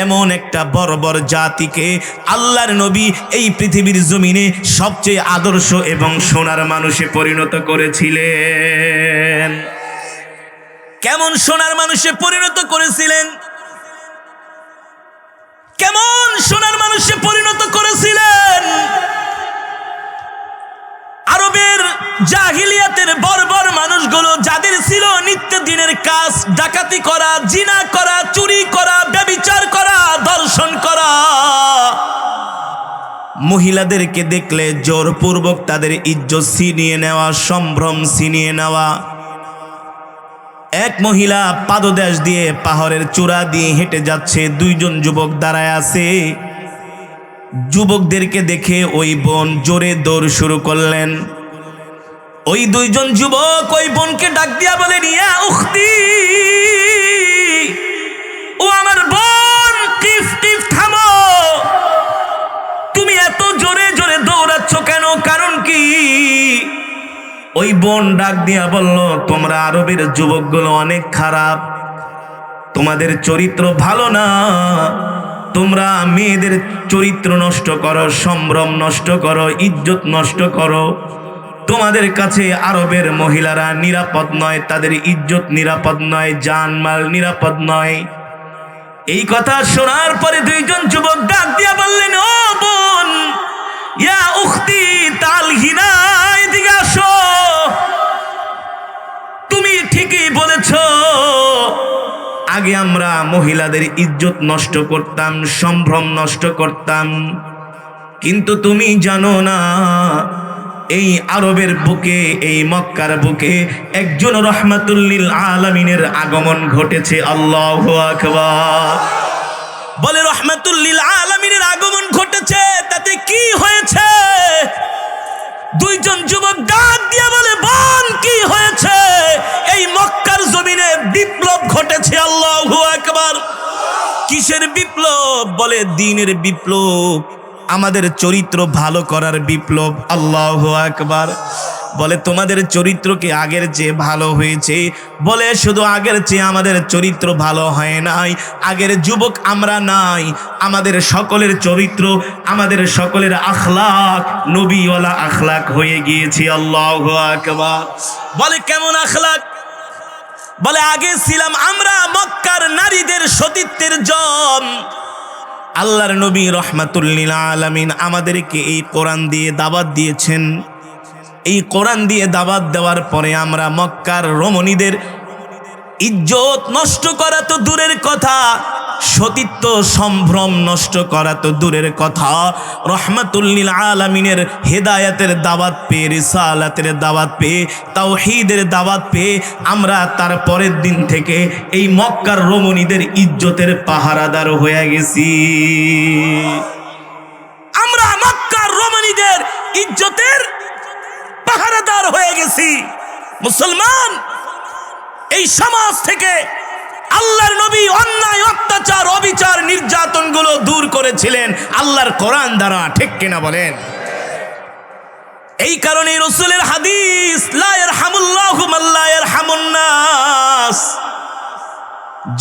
এমন একটা বর্বর জাতিকে আল্লাহর নবী এই পৃথিবীর জমিনে সবচেয়ে আদর্শ এবং সোনার মানুষে পরিণত করেছিলেন। কেমন সোনার মানুষে পরিণত করেছিলেন? কেমন সোনার মানুষে পরিণত করেছিলেন? আরবের জাহিলিয়াতের বর্বর মানুষগুলো, যাদের ছিল নিত্যদিনের কাজ ডাকাতি করা, জিনা করা, চুরি করা, ব্যভিচার করা, ধর্ষণ করা, মহিলাদেরকে দেখলে জোরপূর্বক তাদের ইজ্জত ছিনিয়ে নেওয়া, সম্ভ্রম ছিনিয়ে নেওয়া। এক মহিলা পাদদেশ দিয়ে পাহাড়ের চূড়া দিয়ে হেঁটে যাচ্ছে, দুইজন যুবক দাঁড়ায় আছে। যুবকদেরকে দেখে ওই বোন জোরে দৌড় শুরু করলেন। ওই দুইজন যুবক ওই বোনকে ডাক দিয়া বলেন, ইয়া উখতি, ও আমার বোন, কিফ কিফ, থামো, তুমি এত জোরে জোরে দৌড়াচ্ছ কেন? কারণ কি? ওই বোন ডাক দিয়া বলল, তোমরা আরবের যুবকগুলো অনেক খারাপ, তোমাদের চরিত্র ভালো না, তোমরা মেয়েদের চরিত্র নষ্ট করো, সম্ভ্রম নষ্ট করো, ইজ্জত নষ্ট করো। তোমাদের কাছে আরবের মহিলারা নিরাপদ নয়, তাদের ইজ্জত নিরাপদ নয়, জানমাল নিরাপদ নয়। এই কথা শোনার পরে দুইজন যুবক ডাক দিয়া বললেন, ও বোন, ইয়া উখতি তালহিনা, এদিকে আসো, তুমি ঠিকই বলেছ। আগে আমরা মহিলাদের ইজ্জত নষ্ট করতাম, সম্ভ্রম নষ্ট করতাম, কিন্তু তুমি জানো না, এই আরবের বুকে, এই মক্কার বুকে একজন রহমাতুল লিল আলামিনের আগমন ঘটেছে। আল্লাহু আকবার। বলে, রহমাতুল লিল আলামিনের আগমন ঘটেছে, তাতে কি হয়েছে? দুইজন যুবক ডাক দিয়া বলে, বোন, কি হয়েছে? এই মক্কার জমিনে ঘটেছে। আল্লাহু আকবার। কিসের বিপ্লব? বলে দ্বীনের বিপ্লব, আমাদের চরিত্র ভালো করার বিপ্লব। আল্লাহু আকবার। বলে তোমাদের চরিত্র কি আগের চেয়ে ভালো হয়েছে? বলে শুধু আগের চেয়ে আমাদের চরিত্র ভালো হয় নাই, আগের যুবক আমরা নাই, আমাদের সকলের চরিত্র, আমাদের সকলের আখলাক নবীওয়ালা আখলাক হয়ে গিয়েছে। আল্লাহু আকবার। বলে কেমন আখলাক? বলে আগে ছিলাম আমরা মক্কার নারীদের সতীত্বের জম। আল্লাহর নবী রহমাতুল লিল আলামিন আমাদেরকে এই কোরআন দিয়ে দাওয়াত দিয়েছেন। এই কোরআন দিয়ে দাওয়াত দেওয়ার পরে আমরা মক্কার রমণীদের ইজ্জত নষ্ট করা তো দূরের কথা, সতীত্ব সম্ভ্রম নষ্ট করা তো দূরের কথা, রহমাতুল লিল আলামিনের হেদায়েতের দাওয়াত পেয়ে, রিসালাতের দাওয়াত পেয়ে, তাওহীদের দাওয়াত পেয়ে আমরা তার পরের দিন থেকে এই মক্কার রমণীদের ইজ্জতের পাহারাদার হয়ে গেছি। আমরা মক্কার রমণীদের ইজ্জতের পাহারাদার হয়ে গেছি। মুসলমান, এই সমাজ থেকে আল্লাহর নবী অন্যায়, অত্যাচার, অবিচার, নির্যাতন গুলো দূর করেছিলেন আল্লাহর কোরআন দ্বারা। ঠিক কিনা বলেন? এই কারণে রাসূলের হাদিস, লা ইয়ারহামুল্লাহু মান লা ইয়ারহামুন নাস,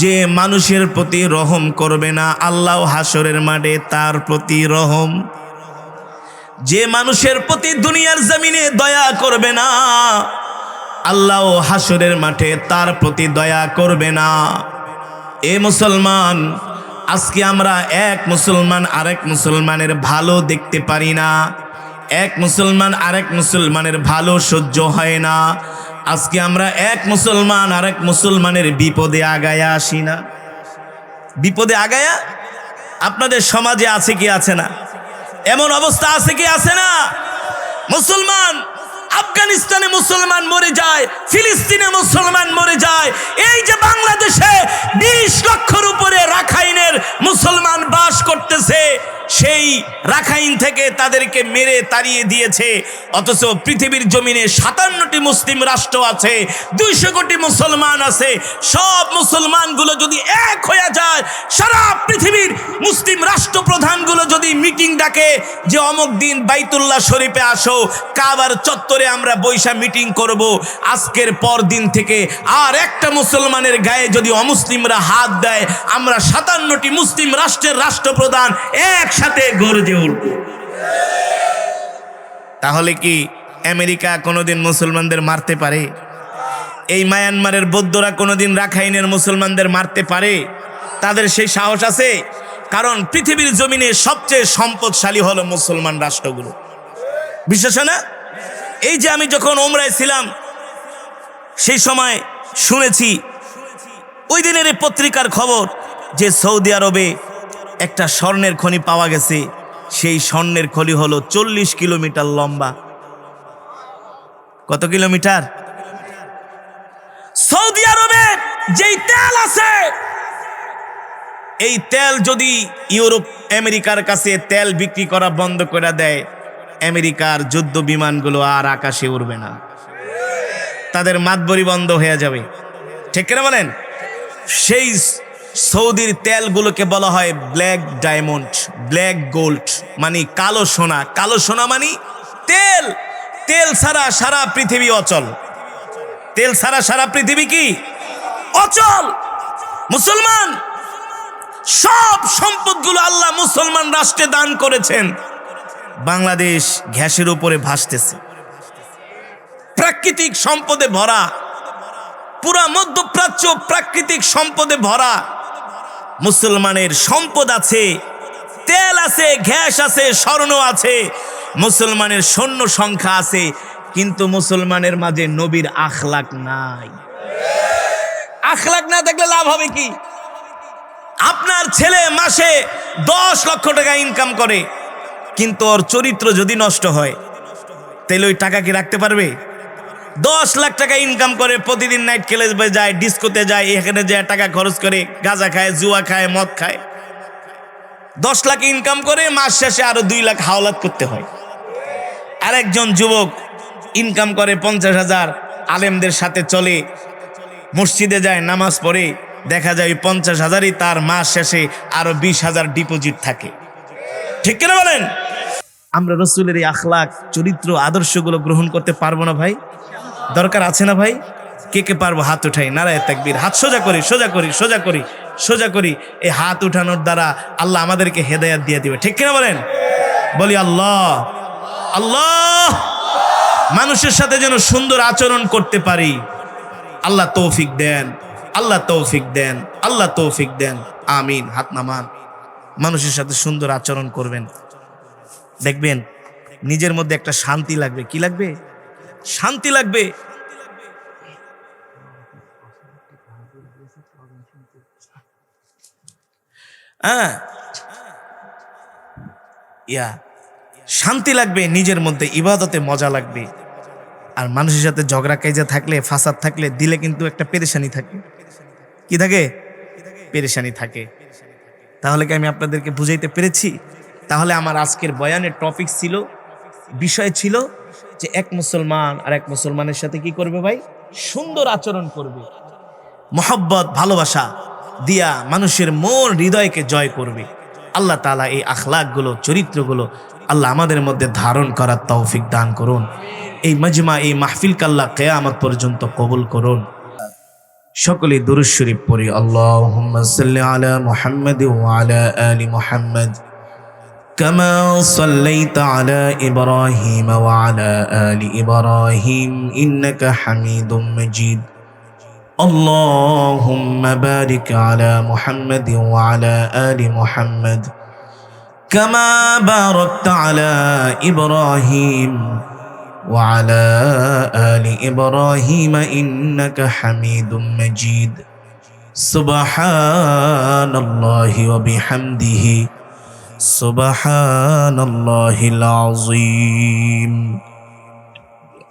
যে মানুষের প্রতি রহম করবে না আল্লাহ হাসরের মাঠে তার প্রতি রহম। যে মানুষের প্রতি দুনিয়ার জমিনে দয়া করবে না আল্লাহ হাসরের মাঠে তার প্রতি দয়া করবে না। এ মুসলমান, আজকে আমরা এক মুসলমান আরেক মুসলমানের ভালো দেখতে পারি না, এক মুসলমান আরেক মুসলমানের ভালো সহ্য হয় না। আজকে আমরা এক মুসলমান আরেক মুসলমানের বিপদে আগায়া আসি না। বিপদে আগায়া আপনাদের সমাজে আছে কি আছে না? এমন অবস্থা আছে কি আছে না? মুসলমান আফগানিস্তানে মুসলমান মরে যায়, ফিলিস্তিনে মুসলমান মরে যায়, এই যে বাংলাদেশে 20 লক্ষের উপরে রাখাইনের মুসলমান বাস করতেছে, সেই রাখাইন থেকে তাদেরকে মেরে তাড়িয়ে দিয়েছে। অথচ পৃথিবীর জমিনে 57টি মুসলিম রাষ্ট্র আছে, 200 কোটি মুসলমান আছে। সব মুসলমানগুলো যদি এক হয়ে যায়, সারা পৃথিবীর মুসলিম রাষ্ট্রপ্রধানগুলো যদি মিটিং ডাকে যে অমুক দিন বাইতুল্লাহ শরীফে আসো, কাবার চত্বরে আমরা বৈশা মিটিং করব, আজকের পর দিন থেকে আর একটা মুসলমানের গায়ে যদি অমুসলিমরা হাত দেয়, আমরা 57টি মুসলিম রাষ্ট্রের রাষ্ট্রপ্রধান একসাথে গর্জে উঠব। তাহলে কি আমেরিকা কোনোদিন মুসলমানদের মারতে পারে? এই মায়ানমারের বৌদ্ধরা কোনোদিন রাখাইনের মুসলমানদের মারতে পারে? তাদের সেই সাহস আছে? কারণ পৃথিবীর জমিনে সবচেয়ে সম্পদশালী হলো মুসলমান রাষ্ট্রগুলো। বিশ্বাস না? এই যে আমি যখন ওমরায় ছিলাম সেই সময় শুনেছি, ওই দিনের এই পত্রিকার খবর যে সৌদি আরবে একটা স্বর্ণের খনি পাওয়া গেছে। সেই স্বর্ণের খনি হলো 40 কিলোমিটার লম্বা। কত কিলোমিটার? সৌদি আরবে যেই তেল আছে, এই তেল যদি ইউরোপ আমেরিকার কাছে তেল বিক্রি করা বন্ধ করে দেয়, আমেরিকার যুদ্ধ বিমানগুলো আর আকাশে উড়বে না, তাদের মাতবরি বন্ধ হয়ে যাবে। ঠিক কিনা বলেন? সেই সৌদির তেলগুলোকে বলা হয় ব্ল্যাক ডায়মন্ড, ব্ল্যাক গোল্ড, মানে কালো সোনা। কালো সোনা মানে তেল। তেল ছাড়া সারা পৃথিবী অচল। তেল ছাড়া সারা পৃথিবী কি অচল? মুসলমান সব সম্পদগুলো আল্লাহ মুসলমান রাষ্ট্রে দান করেছেন। বাংলাদেশ গ্যাসের উপরে ভাসতেছে, প্রাকৃতিক সম্পদে ভরা, পুরা মধ্যপ্রাচ্য প্রাকৃতিক সম্পদে ভরা। মুসলমানের সম্পদ আছে, তেল আছে, গ্যাস আছে, স্বর্ণ আছে, মুসলমানের সৈন্য সংখ্যা আছে, কিন্তু মুসলমানের মাঝে নবীর আখলাক নাই। আখলাক না থাকলে লাভ হবে কি? আপনার ছেলে মাসে 10 লক্ষ টাকা ইনকাম করে, কিন্তু ওর চরিত্র যদি নষ্ট হয়, তাহলে ওই টাকা কি রাখতে পারবে? 10 লাখ টাকা ইনকাম করে, প্রতিদিন নাইট ক্লাবে যায়, ডিস্কোতে যায়, এখানে যায় টাকা খরচ করে, গাঁজা খায়, জুয়া খায়, মদ খায়। 10 লাখ ইনকাম করে, মাস শেষে আরো 2 লাখ হাওলাত করতে হয়। আরেকজন যুবক ইনকাম করে 50,000, আলেমদের সাথে চলে, মসজিদে যায়, নামাজ পড়ে, দেখা যায় 50,000ই তার মাস শেষে আরো 20,000 ডিপোজিট থাকে। ঠিক কিনা বলেন? আমরা রসুলের এই আখলাক, চরিত্র, আদর্শগুলো গ্রহণ করতে পারবো না ভাই? দরকার আছে না ভাই? কে কে পারবো? হাত উঠাই, নারায়ে তাকবীর। হাত সোজা করি, সোজা করি, সোজা করি, সোজা করি। এই হাত উঠানোর দ্বারা আল্লাহ আমাদেরকে হেদায়াত দিয়ে দিবে। ঠিক কিনা বলেন? বলি আল্লাহ আল্লাহ। মানুষের সাথে যেন সুন্দর আচরণ করতে পারি, আল্লাহ তৌফিক দেন, আল্লাহ তৌফিক দেন, আল্লাহ তৌফিক দেন। আমিন। হাত নামান। মানুষের সাথে সুন্দর আচরণ করবেন, দেখবেন নিজের মধ্যে একটা শান্তি লাগবে। কি লাগবে? শান্তি লাগবে। হ্যাঁ, শান্তি লাগবে নিজের মধ্যে, ইবাদতে মজা লাগবে। আর মানুষের সাথে ঝগড়া কাইজা থাকলে, ফাসাদ থাকলে দিলে কিন্তু একটা পেরেশানি থাকে। কি থাকে? পেরেশানি থাকে। তাহলে কি আমি আপনাদেরকে বুঝাইতে পেরেছি? তাহলে আমার আজকের বয়ানের টপিক ছিল, বিষয় ছিল যে এক মুসলমান আর এক মুসলমানের সাথে কি করবে ভাই? সুন্দর আচরণ করবে, মহব্বত, ভালোবাসা দিয়া মানুষের মন, হৃদয়কে জয় করবে। আল্লাহ তাআলা এই আখলাকগুলো, চরিত্রগুলো আল্লাহ আমাদের মধ্যে ধারণ করার তৌফিক দান করুন। এই মজমা, এই মাহফিলকে আল্লাহ কিয়ামত পর্যন্ত কবুল করুন। সকলে দুরূদ শরীফ পড়ি। আল্লাহুম্মা সাল্লি আলা মুহাম্মাদ ওয়া আলা আলি মুহাম্মাদ কামা সাল্লাইতা আলা ইব্রাহিম ওয়া আলা আলি ইব্রাহিম ইন্নাকা হামিদুম মাজিদ। আল্লাহুম্মা বারিক আলা মুহাম্মাদ ওয়া আলা আলি মুহাম্মাদ কামা বারাকতা আলা ইব্রাহিম وعلى آل إبراهيم إنك حميد مجيد سبحان الله وبحمده سبحان الله العظيم।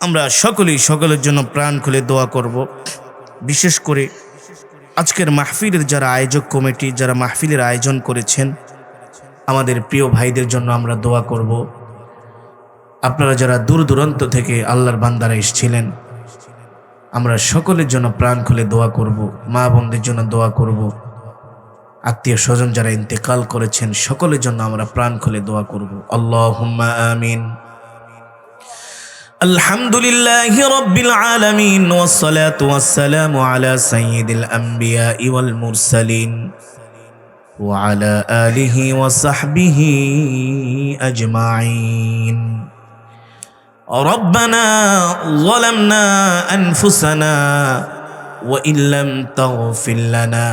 আমরা সকলের জন্য প্রাণ খুলে দোয়া করব। বিশেষ করে আজকের মাহফিলের যারা আয়োজক কমিটি, যারা মাহফিলের আয়োজন করেছেন, আমাদের প্রিয় ভাইদের জন্য আমরা দোয়া করব। আপনারা যারা দূর দূরান্ত থেকে আল্লাহর বান্দারা এসেছিলেন, আমরা সকলের জন্য প্রাণ খুলে দোয়া করব। মা বোনদের জন্য দোয়া করব। আত্মীয় স্বজন যারা ইন্তেকাল করেছেন, সকলের জন্য আমরা প্রাণ খুলে দোয়া করব। আল্লাহুম্মা আমিন। আলহামদুলিল্লাহি রাব্বিল আলামিন ওয়াসসালাতু ওয়াসসালামু আলা সাইয়্যিদিল আমবিয়া ওয়াল মুরসালিন ওয়া আলা আলিহি ওয়া সাহবিহি আজমাইন। ربنا ظلمنا أنفسنا وإن لم تغفر لنا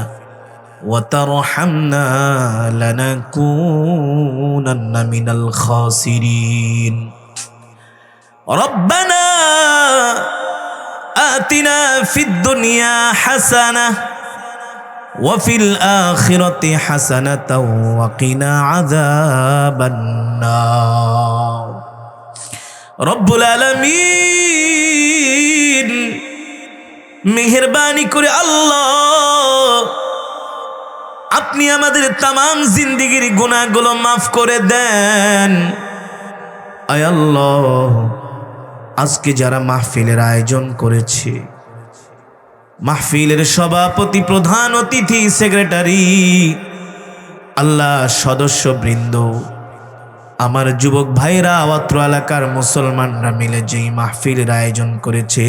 وترحمنا لنكونن من الخاسرين ربنا آتنا في الدنيا حسنة وفي الآخرة حسنة وقنا عذاب النار রব্বুল আলামিন মেহেরবানি করে আল্লাহ আপনি আমাদের तमाम জিন্দেগির গুনাহগুলো মাফ করে দেন। আয় আল্লাহ, আজকে যারা মাহফিলের আয়োজন করেছে, মাহফিলের সভাপতি, প্রধান অতিথি, সেক্রেটারি, আল্লাহ সদস্যবৃন্দ, আমার যুবক ভাইরা, অত্র এলাকার মুসলমানরা মিলে যেই মাহফিলের আয়োজন করেছে,